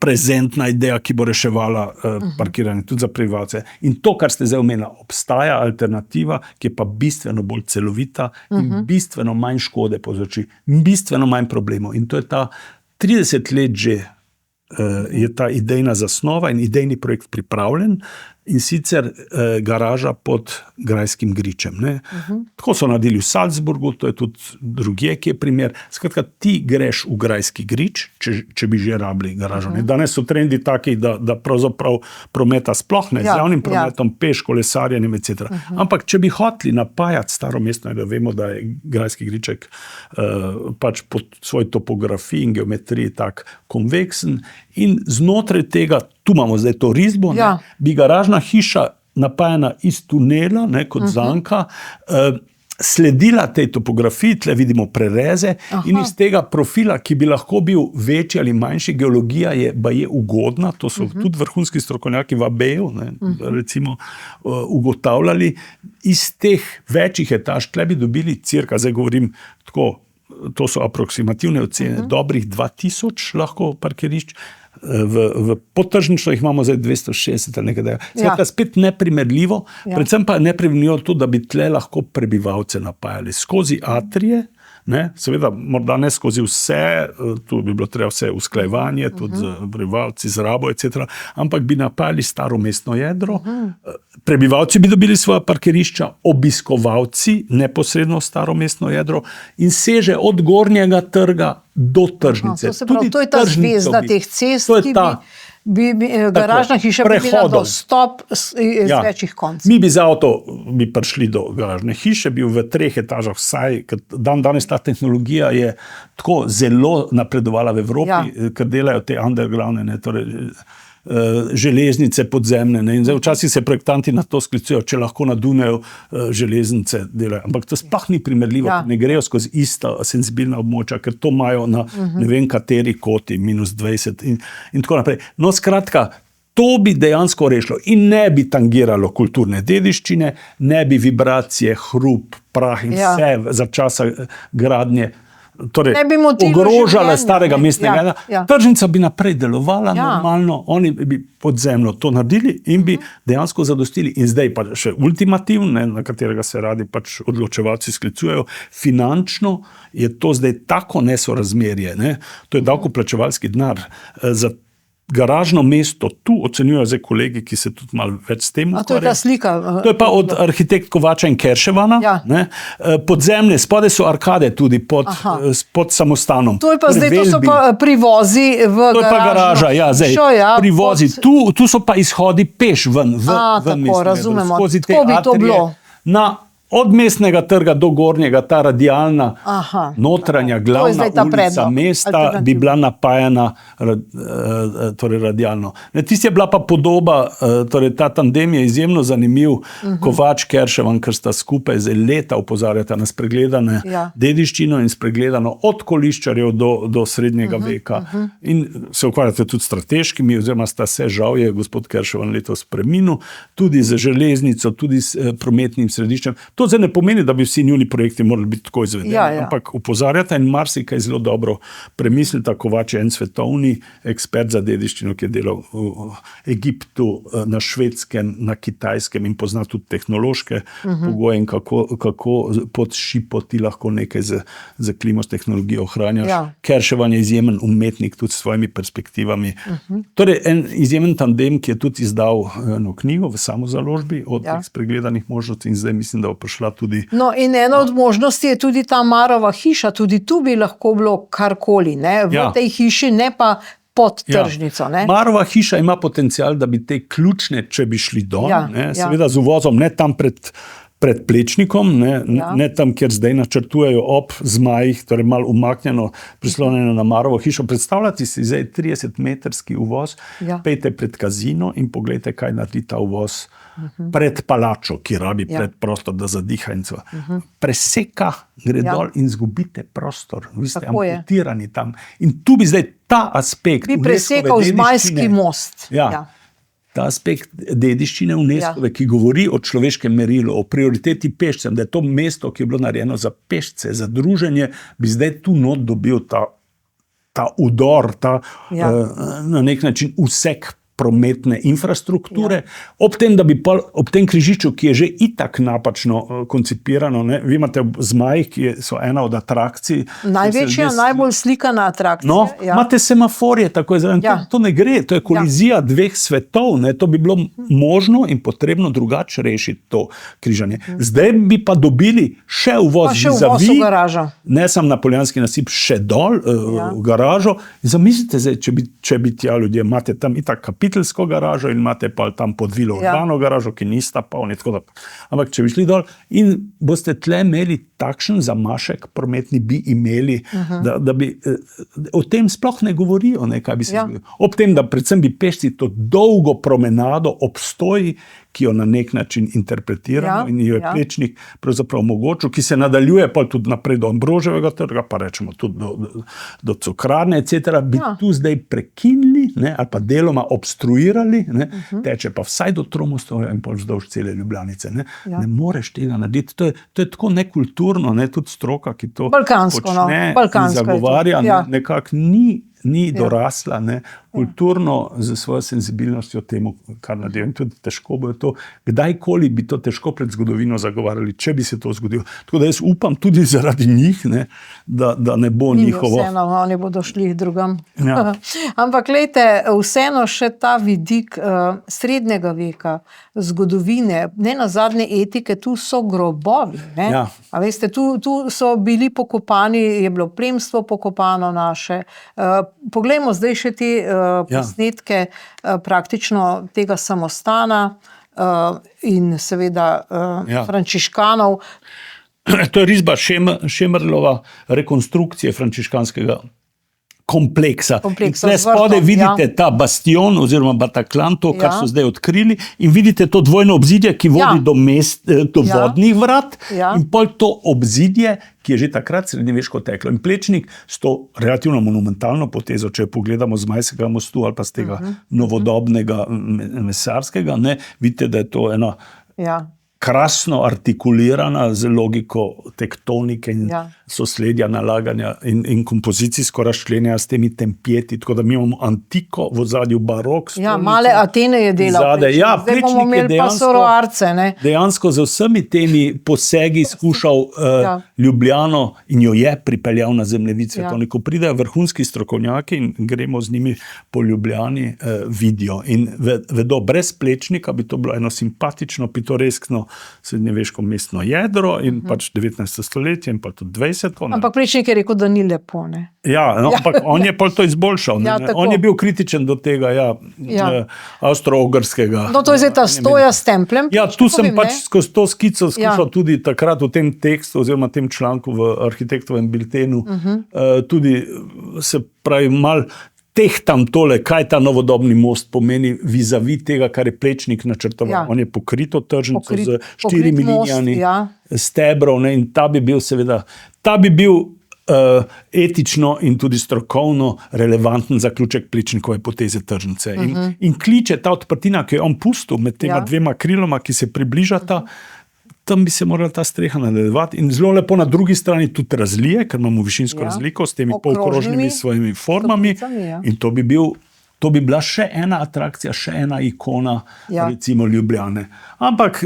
prezentna ideja, ki bo reševala parkiranje tudi za prebivalce. In to, kar ste zdaj omenili, obstaja alternativa, ki je pa bistveno bolj celovita in bistveno manj škode povzroči, bistveno manj problemov. In to je ta 30 let že je ta idejna zasnova in idejni projekt pripravljen, in sicer garaža pod grajskim gričem. Tako so naredili v Salzburgu, to je tudi drugje, ki je primer. Skratka, ti greš v grajski grič, če bi že rabili garažo. Danes so trendi taki, da pravzaprav prometa sploh ne, z javnim prometom, peš, kolesarjenjem, etc. Ampak, če bi hoteli napajati staro mesto, da vemo, da je grajski griček pač po svoji topografiji in geometriji tak konveksen, in znotraj tega, tu imamo zdaj to risbo, bi garažna hiša napajena iz tunela, kot zanka, sledila tej topografiji, tle vidimo prereze, in iz tega profila, ki bi lahko bil večji ali manjši, geologija je ugodna, to so tudi vrhunski strokovnjaki v AB-ju, recimo, ugotavljali, iz teh večjih etaž, tle bi dobili cirka, zdaj govorim tako, to so aproksimativne ocene, dobrih 2000 lahko parkirišč, v podtržnično jih imamo zdaj 260 ali nekaj. Skratka, spet neprimerljivo, predvsem pa je neprimerljivo to, da bi tle lahko prebivalce napajali skozi atrije, seveda morda ne skozi vse, tu bi bilo treba vse usklajevanje, tudi z prebivalci, z rabo, etc., ampak bi napajali staro mestno jedro, prebivalci bi dobili svoja parkirišča, obiskovalci neposredno staro mestno jedro in seže od Gornjega trga do tržnice. To je ta zvezda teh cest, ki bi garažna hiša bila dostop iz večjih koncev. Mi bi z avto prišli do garažne hiše, bil v 3 etažah vsaj, ker danes ta tehnologija je tako zelo napredovala v Evropi, ker delajo te undergroundne, torej železnice podzemne. In zdaj včasih se projektanti na to sklicujejo, če lahko na Dunaju železnice delajo. Ampak to sploh ni primerljivo, ne grejo skozi ista senzibilna območja, ker to imajo na ne vem kateri koti, -20 in tako naprej. No, skratka, to bi dejansko rešilo in ne bi tangiralo kulturne dediščine, ne bi vibracije, hrup, prah in vse za časa gradnje, torej ogrožala starega mestnega. Tržnica bi naprej delovala normalno, oni bi podzemno to naredili in bi dejansko zadostili. In zdaj pa še ultimativno, na katerega se radi pač odločevalci sklicujejo, finančno je to zdaj tako nesorazmerje, to je davkoplačevalski denar za garažno mesto, tu ocenjujejo zdaj kolegi, ki se tudi malo več s tem ukvarjajo. To je ta slika. To je pa od arhitekt Kovača in Kerševana. Podzemne, spode so arkade tudi pod samostanom. To je pa zdaj, to so pa privozi v garažno. To je pa garaža, zdaj. Privozi. Tu so pa izhodi peš ven tako, razumemo. Tako bi to bilo. Od Mestnega trga do Gornjega, ta radialna, notranja, glavna ulica mesta bi bila napajana torej radialno. Tisti je bila pa podoba, torej ta tandem je izjemno zanimiv, Kovač, Kerševan, ker sta skupaj zdaj leta opozarjata na spregledane dediščino in spregledano od koliščarjev do srednjega veka. In se ukvarjate tudi strateškimi, oziroma sta se, žal je gospod Kerševan letos preminil, tudi z železnico, tudi s prometnim središčem. To zdaj ne pomeni, da bi vsi njuni projekti morali biti tako izvedeni, ampak opozarjata in marsikaj zelo dobro premislita. Kovač je en svetovni ekspert za dediščino, ki je delal v Egiptu, na Švedskem, na Kitajskem in pozna tudi tehnološke pogoje in kako pod šipo ti lahko nekaj z klimo, s tehnologijo ohranjaš. Kerševan je izjemen umetnik tudi s svojimi perspektivami. Torej, en izjemen tandem, ki je tudi izdal eno knjigo v samozaložbi od teh spregledanih možnosti in zdaj mislim, da bo prišla tudi. No, in ena od možnosti je tudi ta Marova hiša, tudi tu bi lahko bilo karkoli, v tej hiši, ne pa pod tržnico. Marova hiša ima potencial, da bi te ključne, če bi šli dol, seveda z uvozom, ne tam pred Plečnikom, ne tam, kjer zdaj načrtujejo ob Zmajih, torej malo umaknjeno, prislonjeno na Marovo hišo. Predstavljati si zdaj 30-metrski uvoz, pejte pred Kazino in pogledajte, kaj naredi ta uvoz pred palačo, ki rabi predprostor, da zadiha in celo. Preseka, gre dol in zgubite prostor. Vi ste amputirani tam. In tu bi zdaj ta aspekt bi presekal Zmajski most. Ta aspekt dediščine UNESCO, ki govori o človeškem merilu, o prioriteti pešcem, da je to mesto, ki je bilo narejeno za pešce, za druženje, bi zdaj tu not dobil ta ta udor, Ja. na nek način usek prometne infrastrukture, ob tem, da bi ob tem križišču, ki je že itak napačno koncipirano, ne, vi imate zmaj, ki so ena od atrakcij. Največja, najbolj slikana atrakcija. No, imate semaforje, tako je zraven. To ne gre, to je kolizija dveh svetov, ne, to bi bilo možno in potrebno drugače rešiti to križanje. Zdaj bi pa dobili še uvoz v garažo. Ne samo na Poljanski nasip, še dol v garažo. Zamislite zdaj, če bi tja ljudje, imate tam itak kapitelsko garažo in imate pa tam pod vilo urbano garažo, ki nista polni, tako da. Ampak če bi šli dol in boste tle imeli takšen zamašek prometni, bi imeli, da bi o tem sploh ne govorijo, ne, kaj bi se zgodilo. Ob tem, da predvsem bi pešci to dolgo promenado obstoji, ki jo na nek način interpretiramo in jo je Plečnik pravzaprav omogočil, ki se nadaljuje pa tudi naprej do Ambroževega trga, pa rečemo tudi do Cukrarne, etc. Bi tu zdaj prekinili, ne, ali pa deloma obstruirali, ne, teče pa vsaj do Tromostovja in pol vzdolž cele Ljubljanice. Ne moreš tega narediti. To je tako nekulturno, ne, tudi stroka, ki to počne in zagovarja, nekako ni dorasla, ne, kulturno z svojo senzibilnostjo temu, kar naredijo. In tudi težko bo to, kdajkoli bi to težko pred zgodovino zagovarjali, če bi se to zgodilo. Tako da jaz upam tudi zaradi njih, ne, da ne bo njihovo. Vseeno, oni bodo šli drugam. Ampak glejte, vseeno še ta vidik srednjega veka, zgodovine, ne nazadnje etike, tu so grobovi. Ne? A veste, tu so bili pokopani, je bilo plemstvo pokopano naše. Poglejmo zdaj še te posnetke praktično tega samostana in seveda frančiškanov. To je risba Šemrlova rekonstrukcije frančiškanskega kompleksa. Tle spodaj vidite ta bastion oziroma Bataclan, to, kar so zdaj odkrili, in vidite to dvojno obzidje, ki vodi do vodnih vrat, in pol to obzidje, ki je že takrat srednjeveško teklo. In Plečnik s to relativno monumentalno potezo, če pogledamo z Majskega mostu ali pa z tega novodobnega mesarskega, ne, vidite, da je to ena krasno artikulirana z logiko tektonike in sosledja, nalaganja in kompozicijsko razčlenja s temi tempjeti, tako da mi imamo antiko v ozadju, barok. Male Atene je delal. Zdaj bomo imeli pa Soroarce. Dejansko z vsemi temi posegi skušal Ljubljano in jo je pripeljal na zemljevid svetovni. Ko pridejo vrhunski strokovnjaki in gremo z njimi po Ljubljani, vidijo. In vedo, brez Plečnika bi to bilo eno simpatično, pitoreskno srednjeveško mestno jedro in pač 19. stoletje in pa tudi 20. Ampak Plečnik je rekel, da ni lepo, ne? Ampak on je pa to izboljšal. On je bil kritičen do tega, avstro-ogrskega. No, to je zdaj ta stoja s templem. Tu sem pač skozi to skico skušal tudi takrat v tem tekstu oziroma tem članku v Arhitektovem biltenu tudi se pravi mal tehtam tole, kaj ta novodobni most pomeni vizavi tega, kar je Plečnik načrtoval. On je pokrito tržnico z 4 linijami stebrov, ne, in ta bi bil etično in tudi strokovno relevanten zaključek Plečnikove poteze tržnice. In kliče ta odprtina, ki je on pustil med tema dvema kriloma, ki se približata, tam bi se morala ta streha nadaljevati in zelo lepo na drugi strani tudi razlije, ker imamo višinsko razliko s temi polkrožnimi svojimi formami in to bi bila še ena atrakcija, še ena ikona recimo Ljubljane. Ampak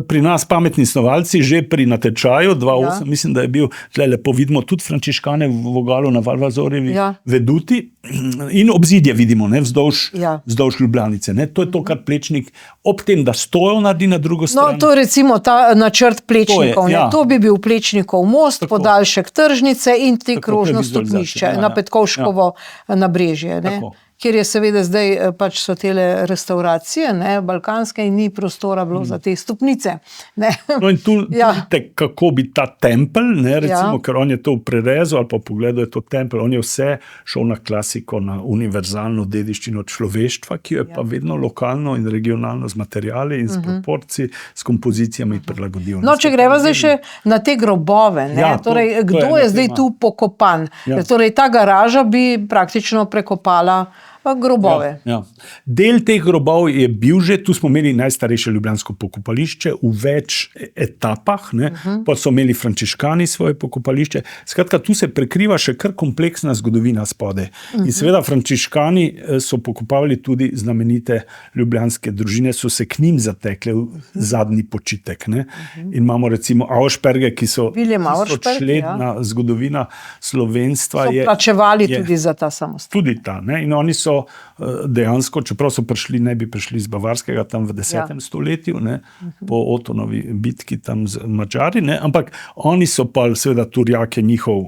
pri nas pametni snovalci že pri natečaju 2008, mislim, da je bil, tle lepo vidimo tudi frančiškane v vogalu na Valvazorjevi veduti in obzidje vidimo, ne, vzdolž Ljubljanice. Ne. To je to, kar Plečnik ob tem, da stojo naredi na drugo stran. No, to je recimo ta načrt Plečnikov. To bi bil Plečnikov most, podaljšek tržnice in te krožno stopnišče na Petkovškovo nabrežje. Kjer je seveda zdaj pač so tele restauracije, balkanske, in ni prostora bilo za te stopnice. No in tu vidite, kako bi ta tempelj, recimo, ker on je to v prerezu ali pa v pogledu je to tempelj, on je vse šel na klasiko, na univerzalno dediščino človeštva, ki jo je pa vedno lokalno in regionalno z materiali in s proporci, s kompozicijami prilagodil. No, če greva zdaj še na te grobove, torej, kdo je zdaj tu pokopan? Torej, ta garaža bi praktično prekopala grobove. Ja. Del teh grobov je bil že, tu smo imeli najstarejše ljubljansko pokopališče v več etapah, ne? Pa so imeli frančiškani svoje pokopališče. Skratka, tu se prekriva še kar kompleksna zgodovina spode. In seveda frančiškani so pokopavali tudi znamenite ljubljanske družine, so se k njim zatekle v zadnji počitek. Ne? In imamo recimo Auersperge, ki so tisočletna zgodovina slovenstva. So plačevali tudi za ta samostan. Tudi ta. Ne? In oni so dejansko, čeprav so ne bi prišli iz Bavarskega tam v 10. stoletju, ne? Po Otonovi bitki tam z Madžari, ne? Ampak oni so pa, seveda Turjak je njihov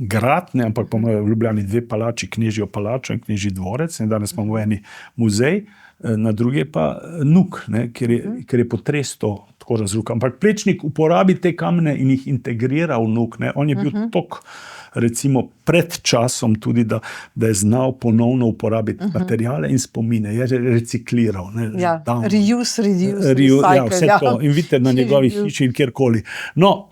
grad, ne? Ampak pa imajo v Ljubljani dve palači, Knežjo palačo in Knežji dvorec, in danes imamo eni muzej, na druge pa Nuk, ne? Ker je potres to tako razrukal. Ampak Plečnik uporabi te kamne in jih integrira v Nuk. Ne? On je bil tok, recimo pred časom tudi, da je znal ponovno uporabiti materiale in spomine, je recikliral. Ne? Ja, reuse, recycle. Ja, vse to. In vidite na njegovi hiši in kjerkoli. No,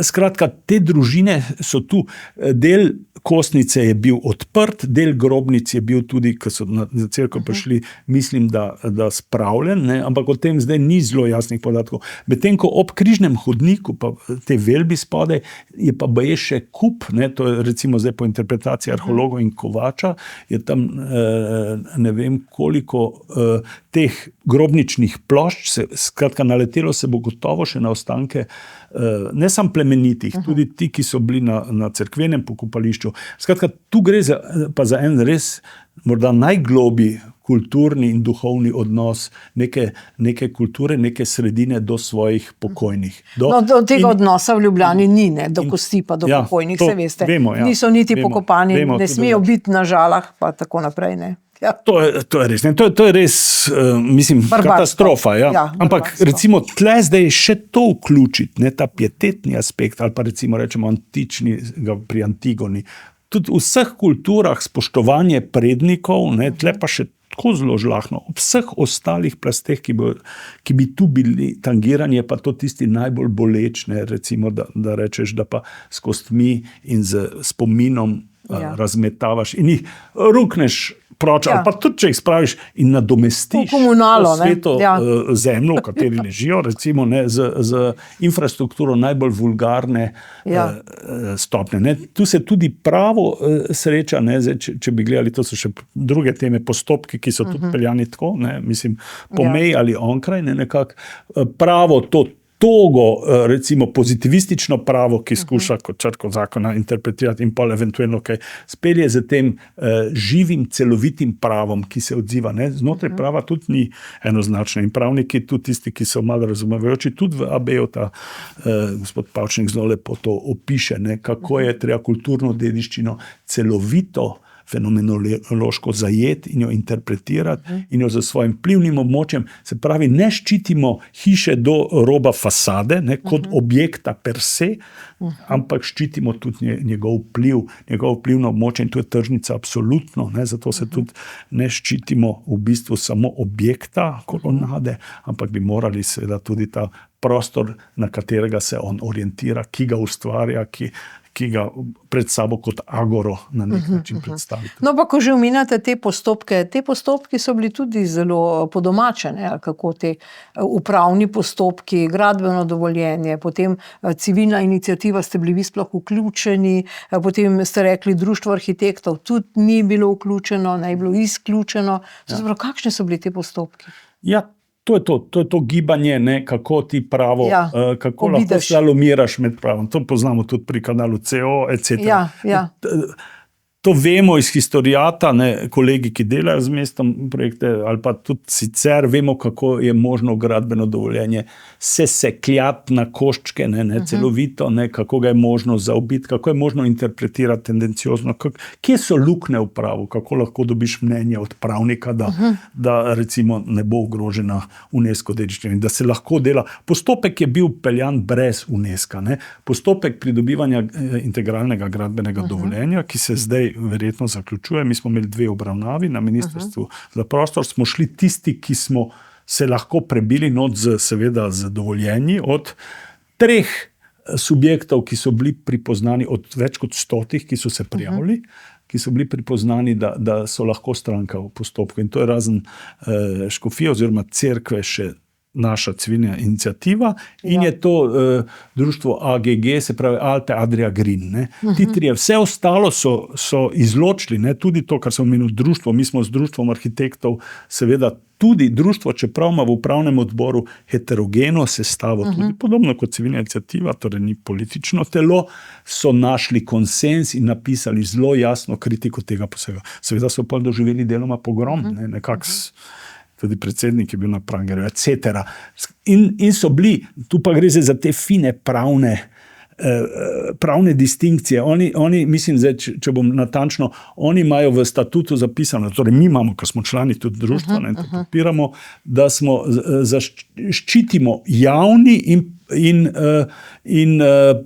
skratka, te družine so tu, del kostnice je bil odprt, del grobnic je bil tudi, ko so na cerkev prišli, mislim, da spravljen, ne? Ampak o tem zdaj ni zelo jasnih podatkov. Medtem ko ob križnem hodniku, pa te velbi spode, je pa baje še kup, ne? To je recimo zdaj po interpretaciji arheologov in Kovača, je tam ne vem koliko teh grobničnih plošč, skratka naletelo se bo gotovo še na ostanke ne samo plemenitih, tudi ti, ki so bili na cerkvenem pokopališču. Skratka, tu gre pa za en res morda najgloblji kulturni in duhovni odnos neke kulture, neke sredine do svojih pokojnih. Do tega odnosa v Ljubljani ni, ne, do kosti pa do pokojnih, se veste. Vemo, ja. Niso niti pokopani, vemo, ne smejo biti na žalah, pa tako naprej, ne. Ja. To je res, ne? To je res, mislim, katastrofa. Ja. Ja, ampak recimo tle zdaj še to vključiti, ne, ta pietetni aspekt, ali pa recimo rečemo antični pri Antigoni. Tudi v vseh kulturah spoštovanje prednikov, ne, tle pa še tako zelo žlahno. V vseh ostalih plasteh, ki bi tu bili tangirani, je pa to tisti najbolj boleč, ne, recimo, da rečeš, da pa s kostmi in z spominom razmetavaš in jih rukneš proč, ali pa tudi, če jih spraviš in nadomestiš sveto zemljo, v kateri ležijo, recimo, ne, z infrastrukturo najbolj vulgarne stopnje. Ne. Tu se tudi pravo sreča, ne, zdaj, če bi gledali, to so še druge teme, postopki, ki so tudi peljani tako, ne, mislim, po meji ali onkraj, ne, nekako pravo to togo, recimo pozitivistično pravo, ki skuša kot črko zakona interpretirati in pa eventualno kaj spelje z tem živim, celovitim pravom, ki se odziva. Ne? Znotraj prava tudi ni enoznačno in pravniki, tudi tisti, ki so malo razumevajoči, tudi v AB-ju ta gospod Pavčnik zelo lepo to opiše, ne? Kako je treba kulturno dediščino celovito fenomenološko zajeti in jo interpretirati in jo za svojim vplivnim območjem, se pravi, ne ščitimo hiše do roba fasade, ne, kot objekta per se, ampak ščitimo tudi njegov vplivno območje in to je tržnica absolutno, ne, zato se tudi ne ščitimo v bistvu samo objekta kolonade, ampak bi morali seveda tudi ta prostor, na katerega se on orientira, ki ga ustvarja, ki ga pred sabo kot agoro na nek način predstaviti. No, pa ko že omenjate te postopki so bili tudi zelo podomačeni, kako te upravni postopki, gradbeno dovoljenje, potem civilna iniciativa, ste bili vi sploh vključeni, potem ste rekli, društvo arhitektov tudi ni bilo vključeno, ne je bilo izključeno. Kakšni so bili te postopki? Ja, to je to gibanje, ne, kako ti pravo, kako lahko slalomiraš med pravom. To poznamo tudi pri kanalu CO, etc. Ja. To vemo iz historijata, ne, kolegi, ki delajo z mestom projekte, ali pa tudi sicer vemo, kako je možno gradbeno dovoljenje se sekljati na koščke, ne celovito, ne, kako ga je možno zaobiti, kako je možno interpretirati tendenciozno, kje so luknje v pravu, kako lahko dobiš mnenje od pravnika, da recimo ne bo ogrožena UNESCO dediščina in da se lahko dela. Postopek je bil peljan brez UNESCO, ne. Postopek pridobivanja integralnega gradbenega dovoljenja, ki se zdaj verjetno zaključuje. Mi smo imeli 2 obravnavi na Ministrstvu za prostor. Smo šli tisti, ki smo se lahko prebili not seveda z dovoljenji od 3 subjektov, ki so bili pripoznani od več kot 100, ki so se prijavili. ki so bili pripoznani, da so lahko stranka v postopku. In to je razen škofije oziroma cerkve še naša civilna iniciativa in je to društvo AGG, se pravi Alpe Adria Green. Ne. Ti trije, vse ostalo so izločili, ne, tudi to, kar sem omenil društvo. Mi smo z društvom arhitektov seveda tudi društvo, čeprav ima v upravnem odboru heterogeno sestavo, tudi podobno kot civilna iniciativa, torej ni politično telo, so našli konsens in napisali zelo jasno kritiko tega posega. Seveda so pa doživeli deloma pogrom, ne, nekako tudi predsednik je bil na Prangerju, etc. In so bili, tu pa gre za te fine pravne distinkcije. Oni mislim, zdaj, če bom natančno, oni imajo v statutu zapisano, torej mi imamo, ker smo člani tudi društva, ne, to podpiramo, da smo ščitimo javni in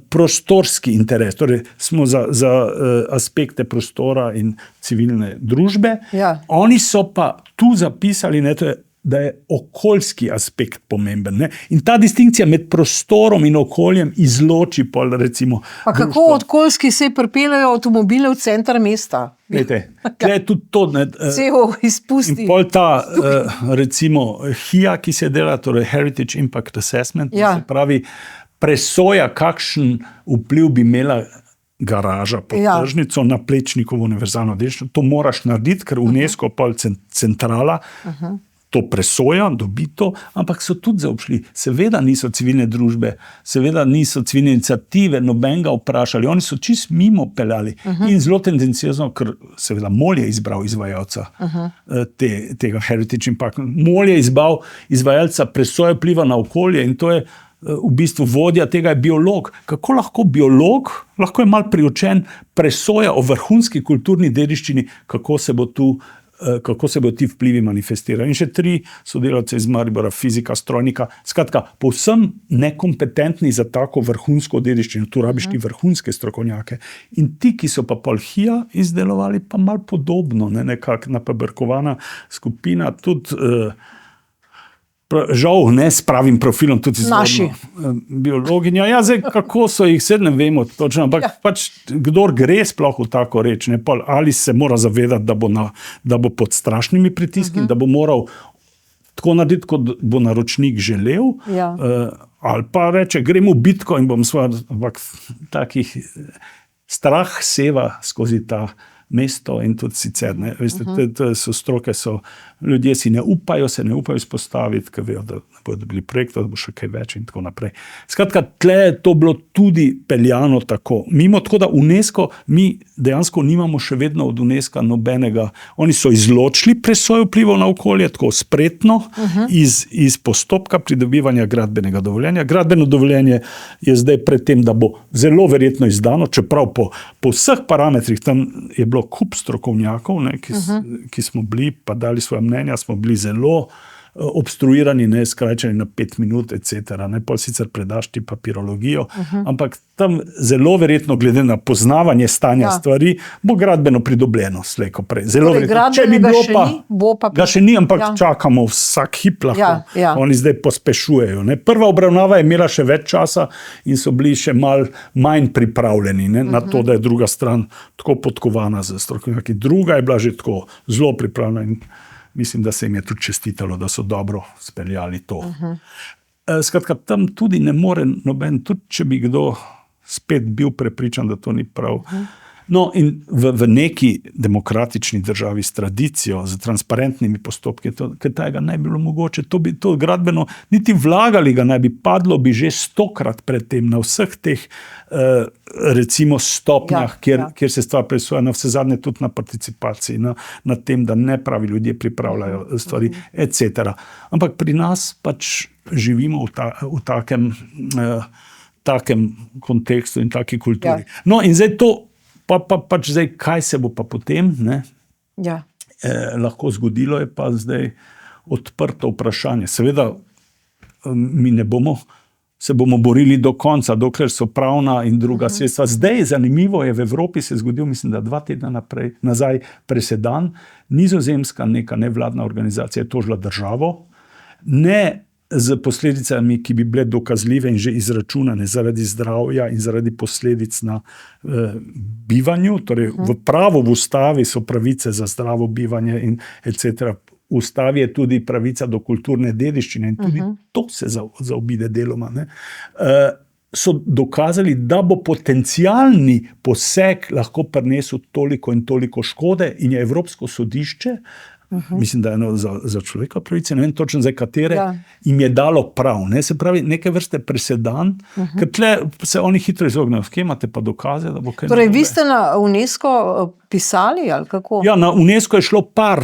prostorski interes. Torej smo za aspekte prostora in civilne družbe. Ja. Oni so pa tu zapisali, ne, da je okoljski aspekt pomemben. Ne? In ta distinkcija med prostorom in okoljem izloči pol, recimo. Pa kako okoljski se pripeljejo avtomobile v center mesta? Glejte, tukaj je tudi to. Vseho izpusti. In pol ta, recimo, HIA, ki se dela, torej Heritage Impact Assessment, se pravi, presoja, kakšen vpliv bi imela garaža pod tržnico na Plečnikovo univerzalno dediščino. To moraš narediti, ker UNESCO pol centrala to presoja, dobi to, ampak so tudi zaobšli. Seveda niso civilne družbe, seveda niso civilne iniciative, nobenega vprašali. Oni so čist mimo peljali. In zelo tendenciozno, ker seveda MOL je izbral izvajalca tega Heritage Impact. MOL je izbral izvajalca presoje vpliva na okolje in to je v bistvu vodja tega je biolog. Kako lahko biolog, lahko je mal priučen, presoja o vrhunski kulturni dediščini, kako se bo ti vplivi manifestirali. In še 3 sodelavce iz Maribora, fizika, strojnika, skratka, povsem nekompetentni za tako vrhunsko dediščino. Tu rabiš ti vrhunske strokovnjake. In ti, ki so pa pol HIA izdelovali, pa mal podobno, nekako napaberkovana skupina, tudi žal ne s pravim profilom, tudi naši biologinja. Ja, zdaj, kako so jih, ne vemo točno, ampak pač kdor gre sploh v tako reč, ne, ali se mora zavedati, da bo pod strašnimi pritiski, da bo moral tako narediti, kot bo naročnik želel, ali pa reče, gremo v bitko in bom ampak takih strah seva skozi ta mesto in tudi sicer. Ne. Veste, to so stroke, ljudje se ne upajo izpostaviti, ker vejo, da ne bodo dobili projektov, da bo še kaj več in tako naprej. Skratka, tle je to bilo tudi peljano tako. Mimo, tako da UNESCO, mi dejansko nimamo še vedno od UNESCO nobenega. Oni so izločili presojo vplivov na okolje, tako spretno, iz postopka pridobivanja gradbenega dovoljenja. Gradbeno dovoljenje je zdaj pred tem, da bo zelo verjetno izdano, čeprav po vseh parametrih, tam je bilo kup strokovnjakov, ne, ki smo bili, pa dali svoje mnenja, smo bili zelo obstruirani, ne, skrajčani na 5 minut, etc. Pol sicer predaš ti papirologijo, ampak tam zelo verjetno, glede na poznavanje stanja stvari, bo gradbeno pridobljeno slej ko prej. Zelo verjetno. Če bi bilo ga še ni, ampak čakamo vsak hip lahko. Oni zdaj pospešujejo. Ne. Prva obravnava je imela še več časa in so bili še manj pripravljeni, ne, na to, da je druga stran tako podkovana z strokovnjaki. Druga je bila že tako zelo pripravljena in mislim, da se jim je tudi čestitalo, da so dobro speljali to. Skratka, tam tudi ne more noben, tudi če bi kdo spet bil prepričan, da to ni prav. No, in v neki demokratični državi s tradicijo, z transparentnimi postopki, ker tega ne bi bilo mogoče, to gradbeno, niti vlagali ga ne bi, padlo bi že 100-krat pred tem, na vseh teh recimo stopnjah, kjer se stvar presoja, na vse zadnje tudi na participaciji, na tem, da ne pravi ljudje pripravljajo stvari, etc. Ampak pri nas pač živimo v takem kontekstu in taki kulturi. No, in zdaj to pač zdaj, kaj se bo pa potem lahko zgodilo, je pa zdaj odprto vprašanje. Seveda, mi se bomo borili do konca, dokler so pravna in druga sredstva. Zdaj, zanimivo je, v Evropi se je zgodil, mislim, da 2 tedna nazaj presedan, Nizozemska neka nevladna organizacija je tožila državo, ne z posledicami, ki bi bile dokazljive in že izračunane zaradi zdravja in zaradi posledic na bivanju. Torej, v pravu, v ustavi so pravice za zdravo bivanje in etc. V ustavi je tudi pravica do kulturne dediščine in tudi to se zaobide deloma. Ne. So dokazali, da bo potencialni poseg lahko prinesel toliko in toliko škode in je Evropsko sodišče, mislim, da je eno za človekove pravice, ne vem točno zdaj katere, jim je dalo prav. Ne? Se pravi, neke vrste presedan, ker tle se oni hitro izognejo. Kje imate pa dokaze, da bo kaj Torej, vi ste na UNESCO pisali, ali kako? Ja, na UNESCO je šlo par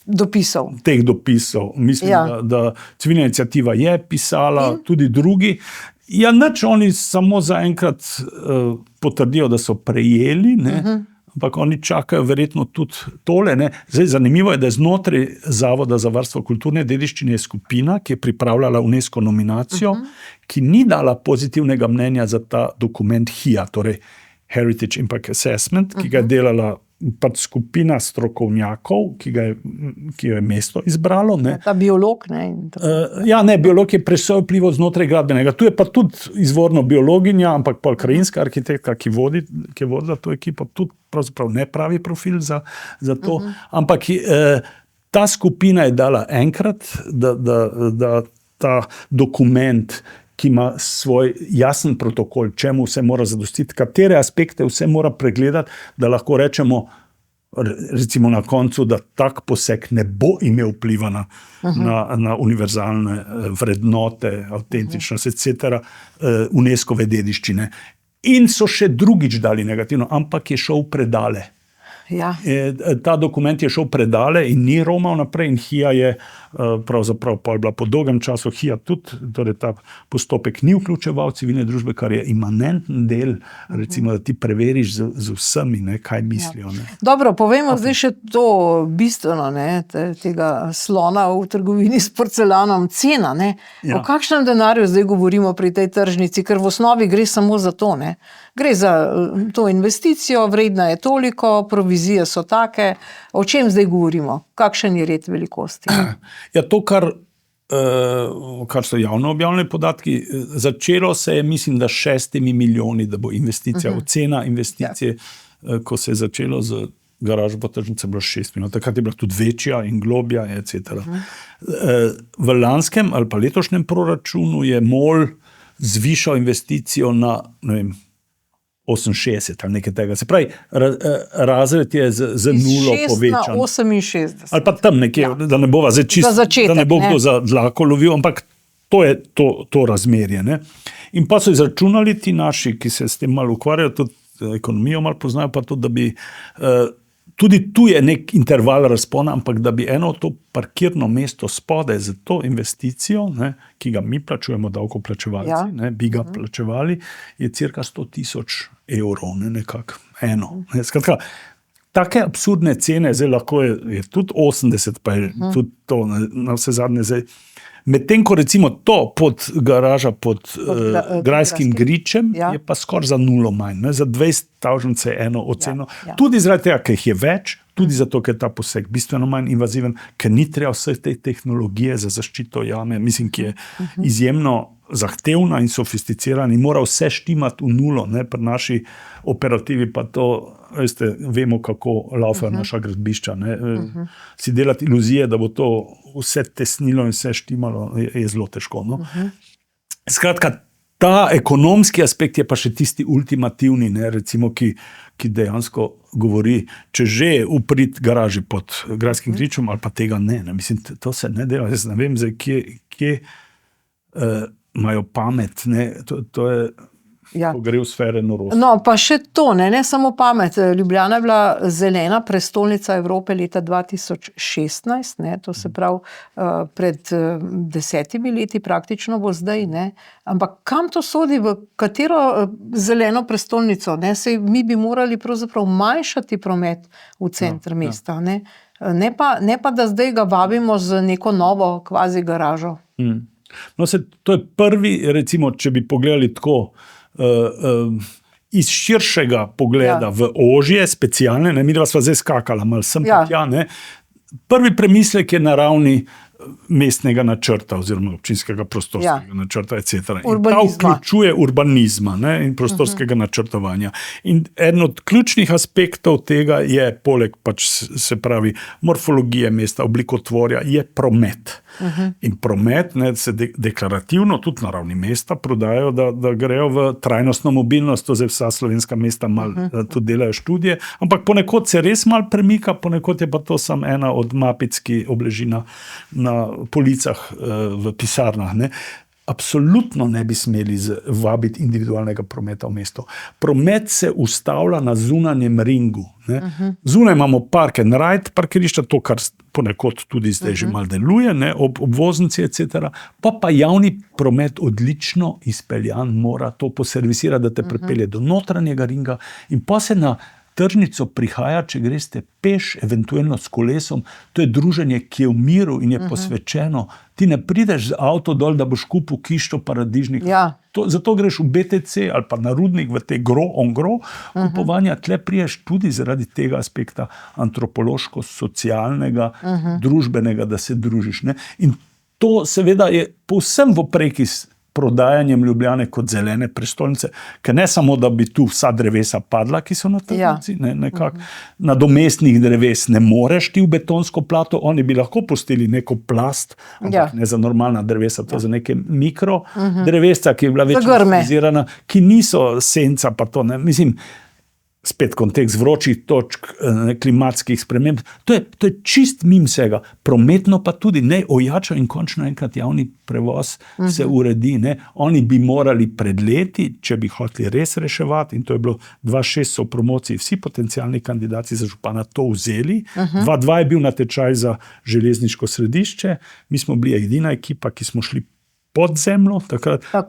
dopisov. Teh dopisov. Mislim, da civilna iniciativa je pisala, tudi drugi. Ja, nič, oni samo zaenkrat potrdijo, da so prejeli, ne? Ampak oni čakajo verjetno tudi tole. Ne? Zdaj, zanimivo je, da je znotraj Zavoda za varstvo kulturne dediščine skupina, ki je pripravljala UNESCO nominacijo, ki ni dala pozitivnega mnenja za ta dokument HIA, torej Heritage Impact Assessment, ki ga je delala pač skupina strokovnjakov, ki jo je mesto izbralo. Ne. Ta biolog, ne? Biolog je presojal vplivov znotraj gradbenega. Tu je pa tudi izvorno biologinja, ampak pa krajinska arhitektka, ki je vodila to ekipo, tudi pravzaprav ne pravi profil za to. Ampak ta skupina je dala enkrat, da ta dokument, ki ima svoj jasen protokol, čemu vse mora zadostiti, katere aspekte vse mora pregledati, da lahko rečemo, recimo na koncu, da tak poseg ne bo imel vpliva na univerzalne vrednote, avtentičnost, etc. UNESCO-ve dediščine. In so še drugič dali negativno, ampak je šel predale. Ja. Ta dokument je šel predale in ni romal naprej in HIA je pravzaprav bila po dolgem času HIA tudi, torej ta postopek ni vključeval civilne družbe, kar je imanenten del, recimo, da ti preveriš z vsemi, ne, kaj mislijo. Ne. Dobro, povejmo zdaj še to bistveno, ne, tega slona v trgovini s porcelanom, cena. Ne. O kakšnem denarju zdaj govorimo pri tej tržnici, ker v osnovi gre samo za to, ne. Gre za to investicijo, vredna je toliko, provizije so take. O čem zdaj govorimo? Kakšen je red velikosti? Ja, to, kar so javno objavljeni podatki, začelo se je, mislim, da 6 milijoni, da bo investicija, ocena investicije, ko se je začelo z garažo po tržnici, bilo 6 milijonov. Takrat je bila tudi večja in globja, etc. V lanskem ali pa letošnjem proračunu je MOL zvišal investicijo na, ne vem, 68 ali nekaj tega. Se pravi, razred je z nulo povečan. 6 na 68. Ali pa tam nekje, da ne bova zdaj čisto, da ne bo kdo za dlako lovil, ampak to je to razmerje. Ne? In pa so izračunali ti naši, ki se s tem malo ukvarjajo, tudi ekonomijo malo poznajo, pa tudi, da bi tudi tu je nek interval razpona, ampak da bi eno to parkirno mesto spodaj za to investicijo, ne, ki ga mi plačujemo, davkoplačevalci, ne, bi ga plačevali, je cirka 100,000 evrov, ne, nekako eno. Ne. Skratka, take absurdne cene, zdaj lahko je tudi 80, pa je tudi to na vse zadnje zdaj. Medtem ko recimo to garaža pod Grajskim gričem je pa skoraj za nulo manj. Ne? Za 20,000 se je eno oceno. Tudi zaradi tega, ker jih je več, tudi zato, ker je ta poseg bistveno manj invaziven, ker ni treba vse te tehnologije za zaščito jame, mislim, ki je izjemno zahtevna in sofisticirana in mora vse štimati v nulo. Ne? Pri naši operativi pa to, veste, vemo, kako laufajo naša gradbišča. Ne? Si delati iluzije, da bo to vse tesnilo in vse štimalo, je zelo težko. No? Skratka, ta ekonomski aspekt je pa še tisti ultimativni, ne? Recimo, ki dejansko govori, če že uprit garaži pod Grajskim gričem, ali pa tega ne. Mislim, to se ne dela. Jaz ne vem, zdaj, kje imajo pamet. Ne? To je... ko gre v sfere norosti. No, pa še to, ne samo pamet. Ljubljana je bila zelena prestolnica Evrope leta 2016, ne, to se pravi pred 10 leti, praktično bo zdaj, ne. Ampak kam to sodi, v katero zeleno prestolnico? Ne? Sej mi bi morali pravzaprav manjšati promet v center mesta, ne. Ne pa, da zdaj ga vabimo z neko novo kvazi garažo. No, to je prvi, recimo, če bi pogledali tako, iz širšega pogleda v ožje, specialne, ne, mi dva sva zdaj skakala, malo sem pa tja, ne. Prvi premislek je na ravni mestnega načrta oziroma občinskega prostorskega načrta, etc. In ta vključuje urbanizma, ne, in prostorskega načrtovanja. In eden od ključnih aspektov tega je, poleg pač, se pravi, morfologije mesta, oblikotvorja, je promet. In promet, ne, se deklarativno, tudi na ravni mesta, prodajajo, da grejo v trajnostno mobilnost, to zdaj vsa slovenska mesta tudi delajo študije, ampak ponekod se res malo premika, ponekod je pa to samo ena od mapic, ki obleži na policah v pisarnah. Ne. Absolutno ne bi smeli vabiti individualnega prometa v mesto. Promet se ustavlja na zunanjem ringu. Ne. Zunaj imamo park and ride parkirišča, to, kar ponekod tudi zdaj že malo deluje, ne, obvoznici, etc. Pa javni promet odlično izpeljan mora to poservisirati, da te pripelje do notranjega ringa in pa se na tržnico prihaja, če greste peš, eventualno s kolesom, to je druženje, ki je v miru in je posvečeno. Ti ne prideš z avto dol, da boš kupil kišto paradižnik. Zato greš v BTC ali pa na Rudnik v te gro kupovanja. Tle priješ tudi zaradi tega aspekta antropološko, socialnega, družbenega, da se družiš. Ne? In to seveda je povsem v opreki s prodajanjem Ljubljane kot zelene prestolnice, ker ne samo, da bi tu vsa drevesa padla, ki so na tržnici, nekako nadomestnih dreves ne moreš ti v betonsko plato, oni bi lahko pustili neko plast, ampak ne za normalna drevesa, to za neke mikro drevesca, ki je bila več organizirana, ki niso senca, pa to ne, mislim, spet kontekst vročih točk, klimatskih sprememb. To je čist mimo vsega. Prometno pa tudi ne ojača in končno enkrat javni prevoz se uredi. Ne. Oni bi morali pred leti, če bi hoteli res reševati, in to je bilo 2006 so v promociji vsi potencialni kandidati za župana to vzeli. 2002 je bil natečaj za železniško središče. Mi smo bili edina ekipa, ki smo šli pod zemljo.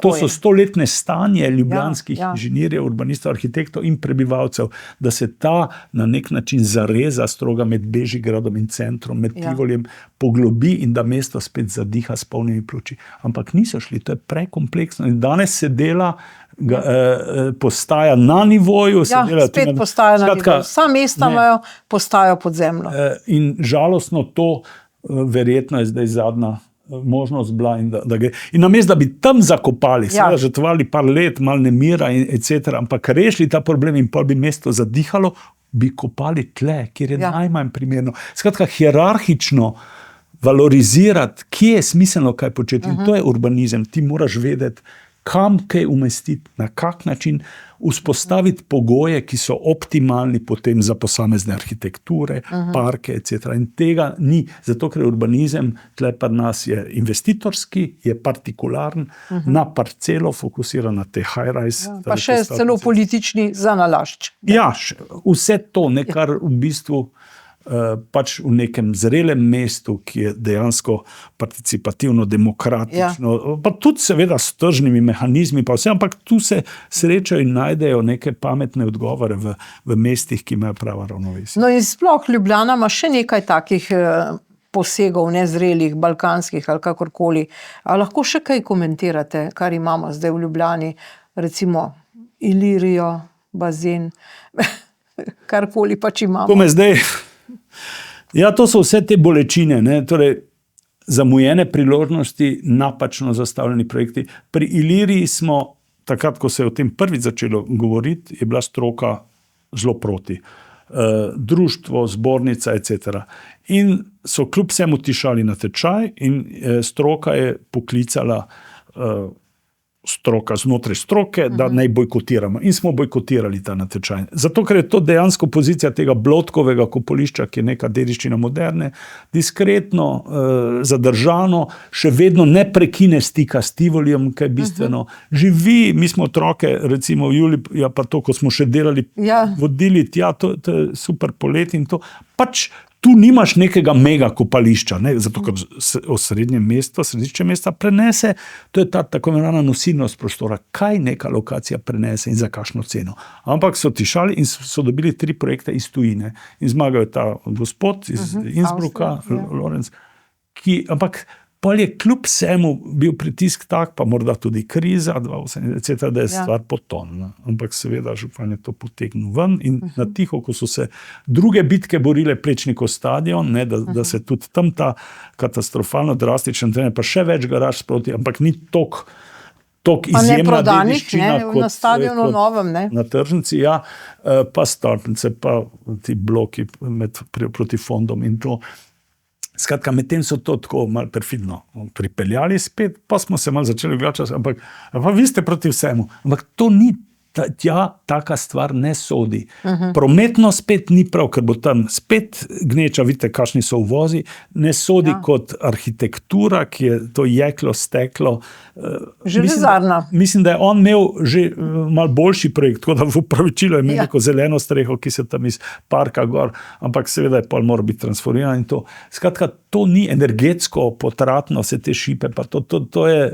To so stoletne stanje ljubljanskih inženirjev, urbanistov, arhitektov in prebivalcev, da se ta na nek način zareza stroga med Bežigradom in centrom, med Tivoljem poglobi in da mesto spet zadiha s polnimi pljuči. Ampak niso šli, to je prekompleksno. In danes se dela, postaja na nivoju. Spet postaja na nivoju. Vsa mesta imajo postajo pod zemljo. In žalostno to, verjetno je zdaj zadnja možnost bila in da gre. In namesto, da bi tam zakopali, seveda žrtvovali par let, malo nemira in etc., ampak rešili ta problem in pol bi mesto zadihalo, bi kopali tle, kjer je najmanj primerno. Skratka, hierarhično valorizirati, kje je smiselno kaj početi. In to je urbanizem. Ti moraš vedeti, kam kaj umestiti, na kak način vzpostaviti pogoje, ki so optimalni potem za posamezne arhitekture, parke, etc. In tega ni, zato ker urbanizem tle pri nas je investitorski, je partikularen, na parcelo fokusiran na te high-rise. Pa še celo politični zanalašč. Ja, vse to, kar v bistvu pač v nekem zrelem mestu, ki je dejansko participativno, demokratično, pa tudi seveda s tržnimi mehanizmi, pa vse, ampak tu se srečajo in najdejo neke pametne odgovore v mestih, ki imajo prava ravnovesja. No in sploh Ljubljana ima še nekaj takih posegov nezrelih, balkanskih ali kakorkoli. A lahko še kaj komentirate, kar imamo zdaj v Ljubljani, recimo Ilirijo, bazen, karkoli pač imamo. To me zdaj... Ja, to so vse te bolečine, ne? Torej, zamujene priložnosti, napačno zastavljeni projekti. Pri Iliriji smo, takrat, ko se je o tem prvič začelo govoriti, je bila stroka zelo proti. Društvo, zbornica, etc. In so kljub vsemu tišali natečaj in stroka je poklicala stroka znotraj stroke, da naj bojkotiramo. In smo bojkotirali ta natečaj. Zato, ker je to dejansko pozicija tega Blodkovega kopališča, ki je neka dediščina moderne, diskretno, zadržano, še vedno ne prekine stika s Tivoljem, kaj je bistveno. Živi, mi smo otroke, recimo v Juli, pa to, ko smo še delali, vodili tja, to je super polet in to. Pač tu nimaš nekega mega kopališča, ne? Zato, ker osrednje mesto, središče mesta prenese, to je ta tako imenovana nosilnost prostora, kaj neka lokacija prenese in za kakšno ceno. Ampak so tišali in so dobili 3 projekte iz tujine. In zmagal je ta gospod iz Innsbrucka, Lorenz, ampak Pol je kljub vsemu bil pritisk tak, pa morda tudi kriza, 2008, etc., da je stvar potonila. Ampak seveda župan je to potegnil ven in na tiho, ko so se druge bitke borile, Plečnikov stadion, ne, da se tudi tam ta katastrofalno drastičen trener, pa še več garaž sproti, ampak ni toliko izjemna dediščina na stadionu novem, ne? Na tržnici, ja, pa stolpnice, pa ti bloki proti fondom in to. Skratka, medtem so to tako malo perfidno pripeljali spet, pa smo se malo začeli gledati, ampak vi ste proti vsemu. Ampak to ni, taka stvar ne sodi. Prometno spet ni prav, ker bo tam spet gneča, vidite, kakšni so uvozi, ne sodi kot arhitektura, ki je to jeklo, steklo. Železarna. Mislim, da je on imel že malo boljši projekt, tako da v upravičilo je imel neko zeleno streho, ki se tam iz parka gor, ampak seveda je pol mora biti transformiran in to. Skratka, to ni energetsko potratno, vse te šipe, pa to je,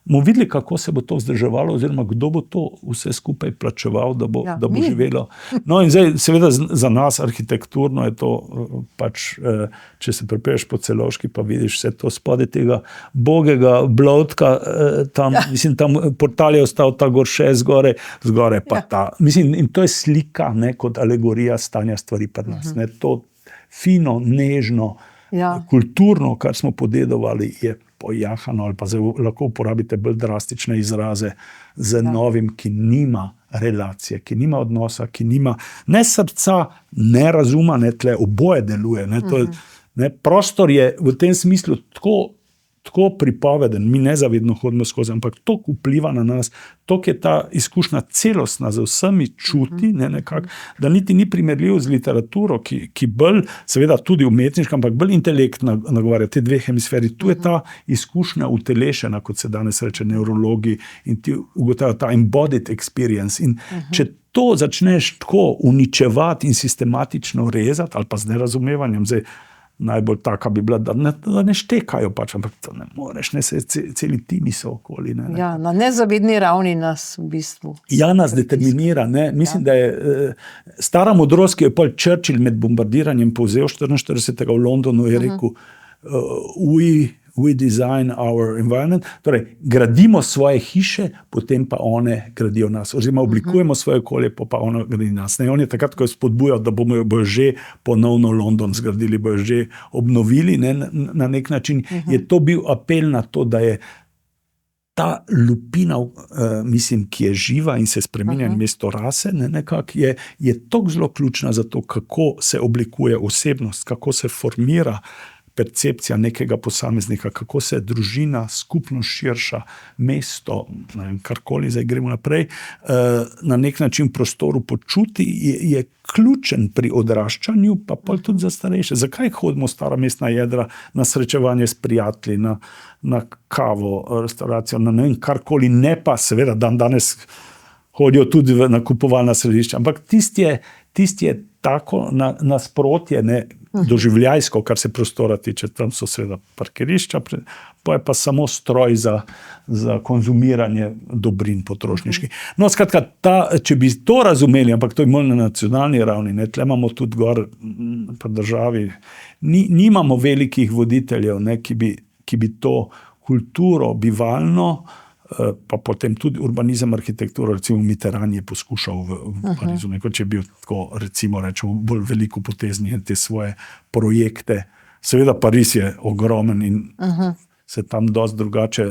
bomo videli, kako se bo to vzdrževalo, oziroma kdo bo to vse skupaj plačeval, da bo živelo. No in zdaj, seveda za nas arhitekturno je to pač, če se prepeješ po Celovški, pa vidiš vse to spodaj tega bogega blodka, tam, mislim, tam portal je ostal ta gor še zgore pa ta. Mislim, in to je slika, ne, kot alegorija stanja stvari pri nas. Ne, to fino, nežno, kulturno, kar smo podedovali, je pojahano, ali pa lahko uporabite bolj drastične izraze z novim, ki nima relacije, ki nima odnosa, ki nima ne srca, ne razuma, ne tle, oboje deluje. Ne, to je, ne, prostor je v tem smislu tako pripoveden, mi nezavedno hodimo skozi, ampak toliko vpliva na nas, toliko je ta izkušnja celostna z vsemi čuti, ne, nekako, da niti ni primerljiv z literaturo, ki bolj, seveda tudi umetniška, ampak bolj intelekt nagovarja te dve hemisferi. Tu je ta izkušnja utelešena, kot se danes reče neurologi, in ti ugotavlja ta embodied experience. In če to začneš tako uničevati in sistematično rezati, ali pa z nerazumevanjem, zdaj, najbolj taka bi bila, da ne štekajo pač, ampak to ne moreš, ne, se celi timi so okoli. Ne. Ja, na nezavedni ravni nas v bistvu. Ja, nas determinira, ne. Mislim, da je stara modrost, ki je pol Churchill med bombardiranjem povzel 44. v Londonu, je rekel, we design our environment, torej gradimo svoje hiše, potem pa one gradijo nas, oziroma oblikujemo svoje okolje, pa one gradijo nas. Ne, on je takrat, ko je spodbujal, da bojo že ponovno London zgradili, bojo že obnovili, ne, na nek način, je to bil apel na to, da je ta lupina, mislim, ki je živa in se spreminja mesto rase, ne, nekako je toliko zelo ključna za to, kako se oblikuje osebnost, kako se formira percepcija nekega posameznika, kako se družina, skupnost širša, mesto, ne vem, karkoli, zdaj gremo naprej, na nek način v prostoru počuti, je ključen pri odraščanju, pa pol tudi za starejše. Zakaj hodimo v stara mestna jedra na srečevanje s prijatelji, na kavo, restauracijo, na ne vem, karkoli, ne pa seveda danes hodijo tudi v nakupovalna središča, ampak tisti je tako nasprotje, ne, doživljajsko, kar se prostora tiče, tam so seveda parkirišča, pa je pa samo stroj za konzumiranje dobrin potrošniških. No, skratka, če bi to razumeli, ampak to je bolj na nacionalni ravni, ne, tle imamo tudi gor po državi, nimamo velikih voditeljev, ne, ki bi to kulturo bivalno, pa potem tudi urbanizem, arhitekturo, recimo Mitterrand je poskušal v Parizu, neko, če je bil tako, recimo, rečemo, bolj veliko potezni te svoje projekte. Seveda Pariz je ogromen in se tam dosti drugače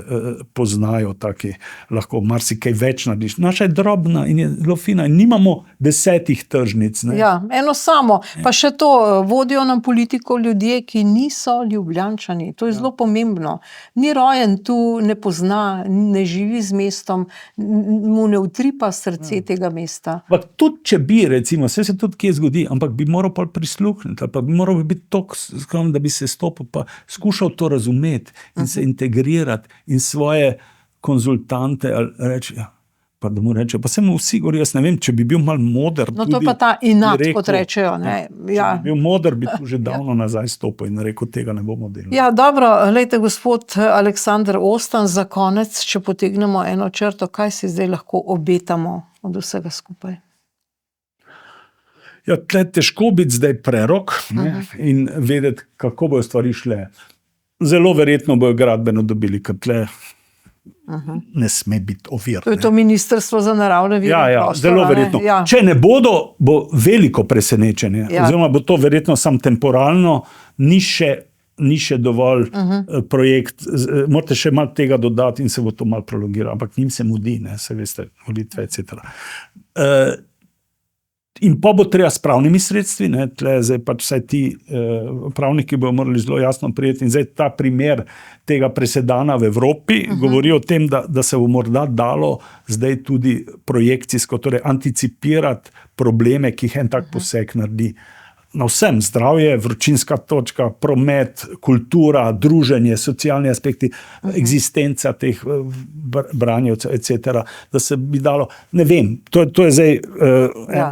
poznajo, taki lahko marsikaj več narediš. Naša je drobna in je zelo fina in nimamo 10 tržnic. Ne? Ja, eno samo. Pa še to, vodijo nam politiko ljudje, ki niso Ljubljančani. To je zelo pomembno. Ni rojen tu, ne pozna, ne živi z mestom, mu ne utripa srce tega mesta. Pa tudi, če bi, recimo, vse se tudi kje zgodi, ampak bi moral pa prisluhniti, ali pa bi moral biti toliko skromen, da bi se stopil, pa skušal to razumeti in se integrirati in svoje konzultante reči, pa da mu reče, pa se mu vsi govorijo, jaz ne vem, če bi bil malo moder. No, to je pa ta inat, kot rečejo. Ne? Če bi bil moder, bi tu že davno nazaj stopil in rekel, tega ne bomo delali. Ja, dobro, lejte, gospod Aleksander Ostan, za konec, če potegnemo eno črto, kaj si zdaj lahko obetamo od vsega skupaj? Ja, tle težko biti zdaj prerok, ne, in vedeti, kako bojo stvari šle. zelo verjetno bojo gradbeno dobili, ker tle ne sme biti ovir. To je to Ministrstvo za naravne vire. Zelo verjetno. Ja. Če ne bodo, bo veliko presenečenje. Oziroma bo to verjetno samo temporalno, ni še dovolj projekt. Morate še malo tega dodati in se bo to malo prolongiralo. Ampak njim se mudi, se veste, volitve, etc. In pa bo treba s pravnimi sredstvi, tle zdaj pač vsaj ti pravniki bodo morali zelo jasno prijeti. In zdaj ta primer tega presedana v Evropi govori o tem, da se bo morda dalo zdaj tudi projekcijsko, torej anticipirati probleme, ki jih en tak poseg naredi. Na vsem, zdravje, vročinska točka, promet, kultura, druženje, socialni aspekti, eksistenca teh branjevcev, etc., da se bi dalo, ne vem, to je zdaj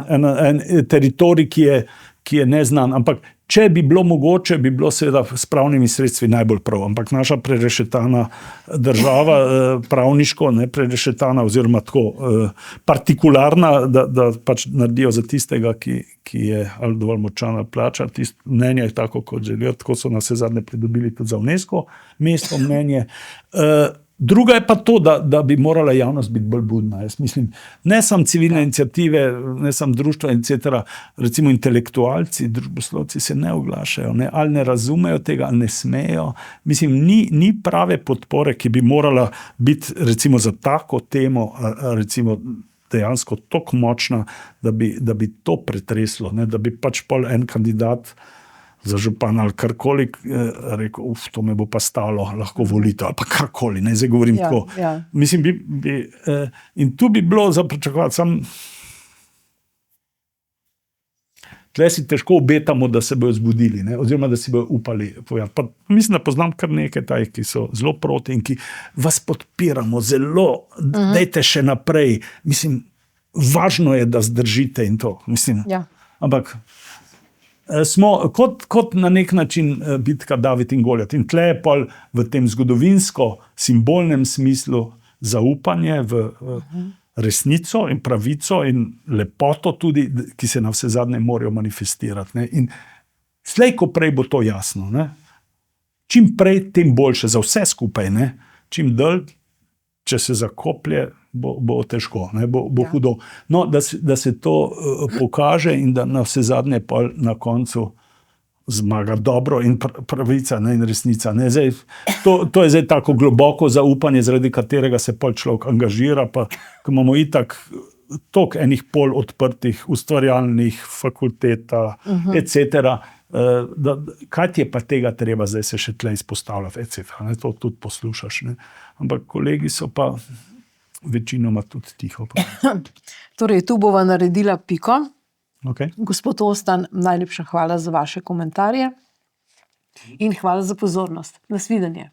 en teritorij, ki je neznan, ampak če bi bilo mogoče, bi bilo seveda s pravnimi sredstvi najbolj prav, ampak naša prerešetana država, pravniško, ne prerešetana oziroma tako partikularna, da pač naredijo za tistega, ki je ali dovolj močan ali plača, mnenje je tako, kot želijo, tako so na vse zadnje pridobili tudi za UNESCO mesto mnenje. Druga je pa to, da bi morala javnost biti bolj budna. Jaz mislim, ne samo civilne iniciative, ne samo društva, etc., recimo intelektualci, družboslovci se ne oglašajo, ali ne razumejo tega, ali ne smejo. Mislim, ni prave podpore, ki bi morala biti recimo za tako temo, recimo dejansko toliko močna, da bi to pretreslo, da bi pač pol en kandidat za župana ali karkoli rekel, to me bo pa stalo, lahko volitev ali pa karkoli, zdaj govorim tako. Mislim, in tu bi bilo za pričakovati, tle si težko obetamo, da se bojo zbudili, oziroma da si bojo upali povedati. Pa mislim, da poznam kar nekaj tajih, ki so zelo proti in ki vas podpiramo zelo, dajte še naprej. Mislim, važno je, da zdržite in to. Mislim, ampak smo kot na nek način bitka David in Goljat. In tle je pol v tem zgodovinsko-simbolnem smislu zaupanje v resnico in pravico in lepoto tudi, ki se na vse zadnje morajo manifestirati. In slej, ko prej bo to jasno. Čim prej, tem boljše za vse skupaj. Čim dlj, če se zakoplje, bo težko, bo hudo. No, da se to pokaže in da na vse zadnje pa na koncu zmaga dobro in pravica in resnica. To je zdaj tako globoko zaupanje, zaradi katerega se pol človek angažira, pa ko imamo itak toliko enih pol odprtih, ustvarjalnih, fakulteta, etc., kaj ti je pa tega treba zdaj se še tle izpostavljati, etc. To tudi poslušaš. Ampak kolegi so pa večinoma tudi tiho. Torej, tu bova naredila piko. Okay. Gospod Ostan, najlepša hvala za vaše komentarje in hvala za pozornost. Nasvidenje.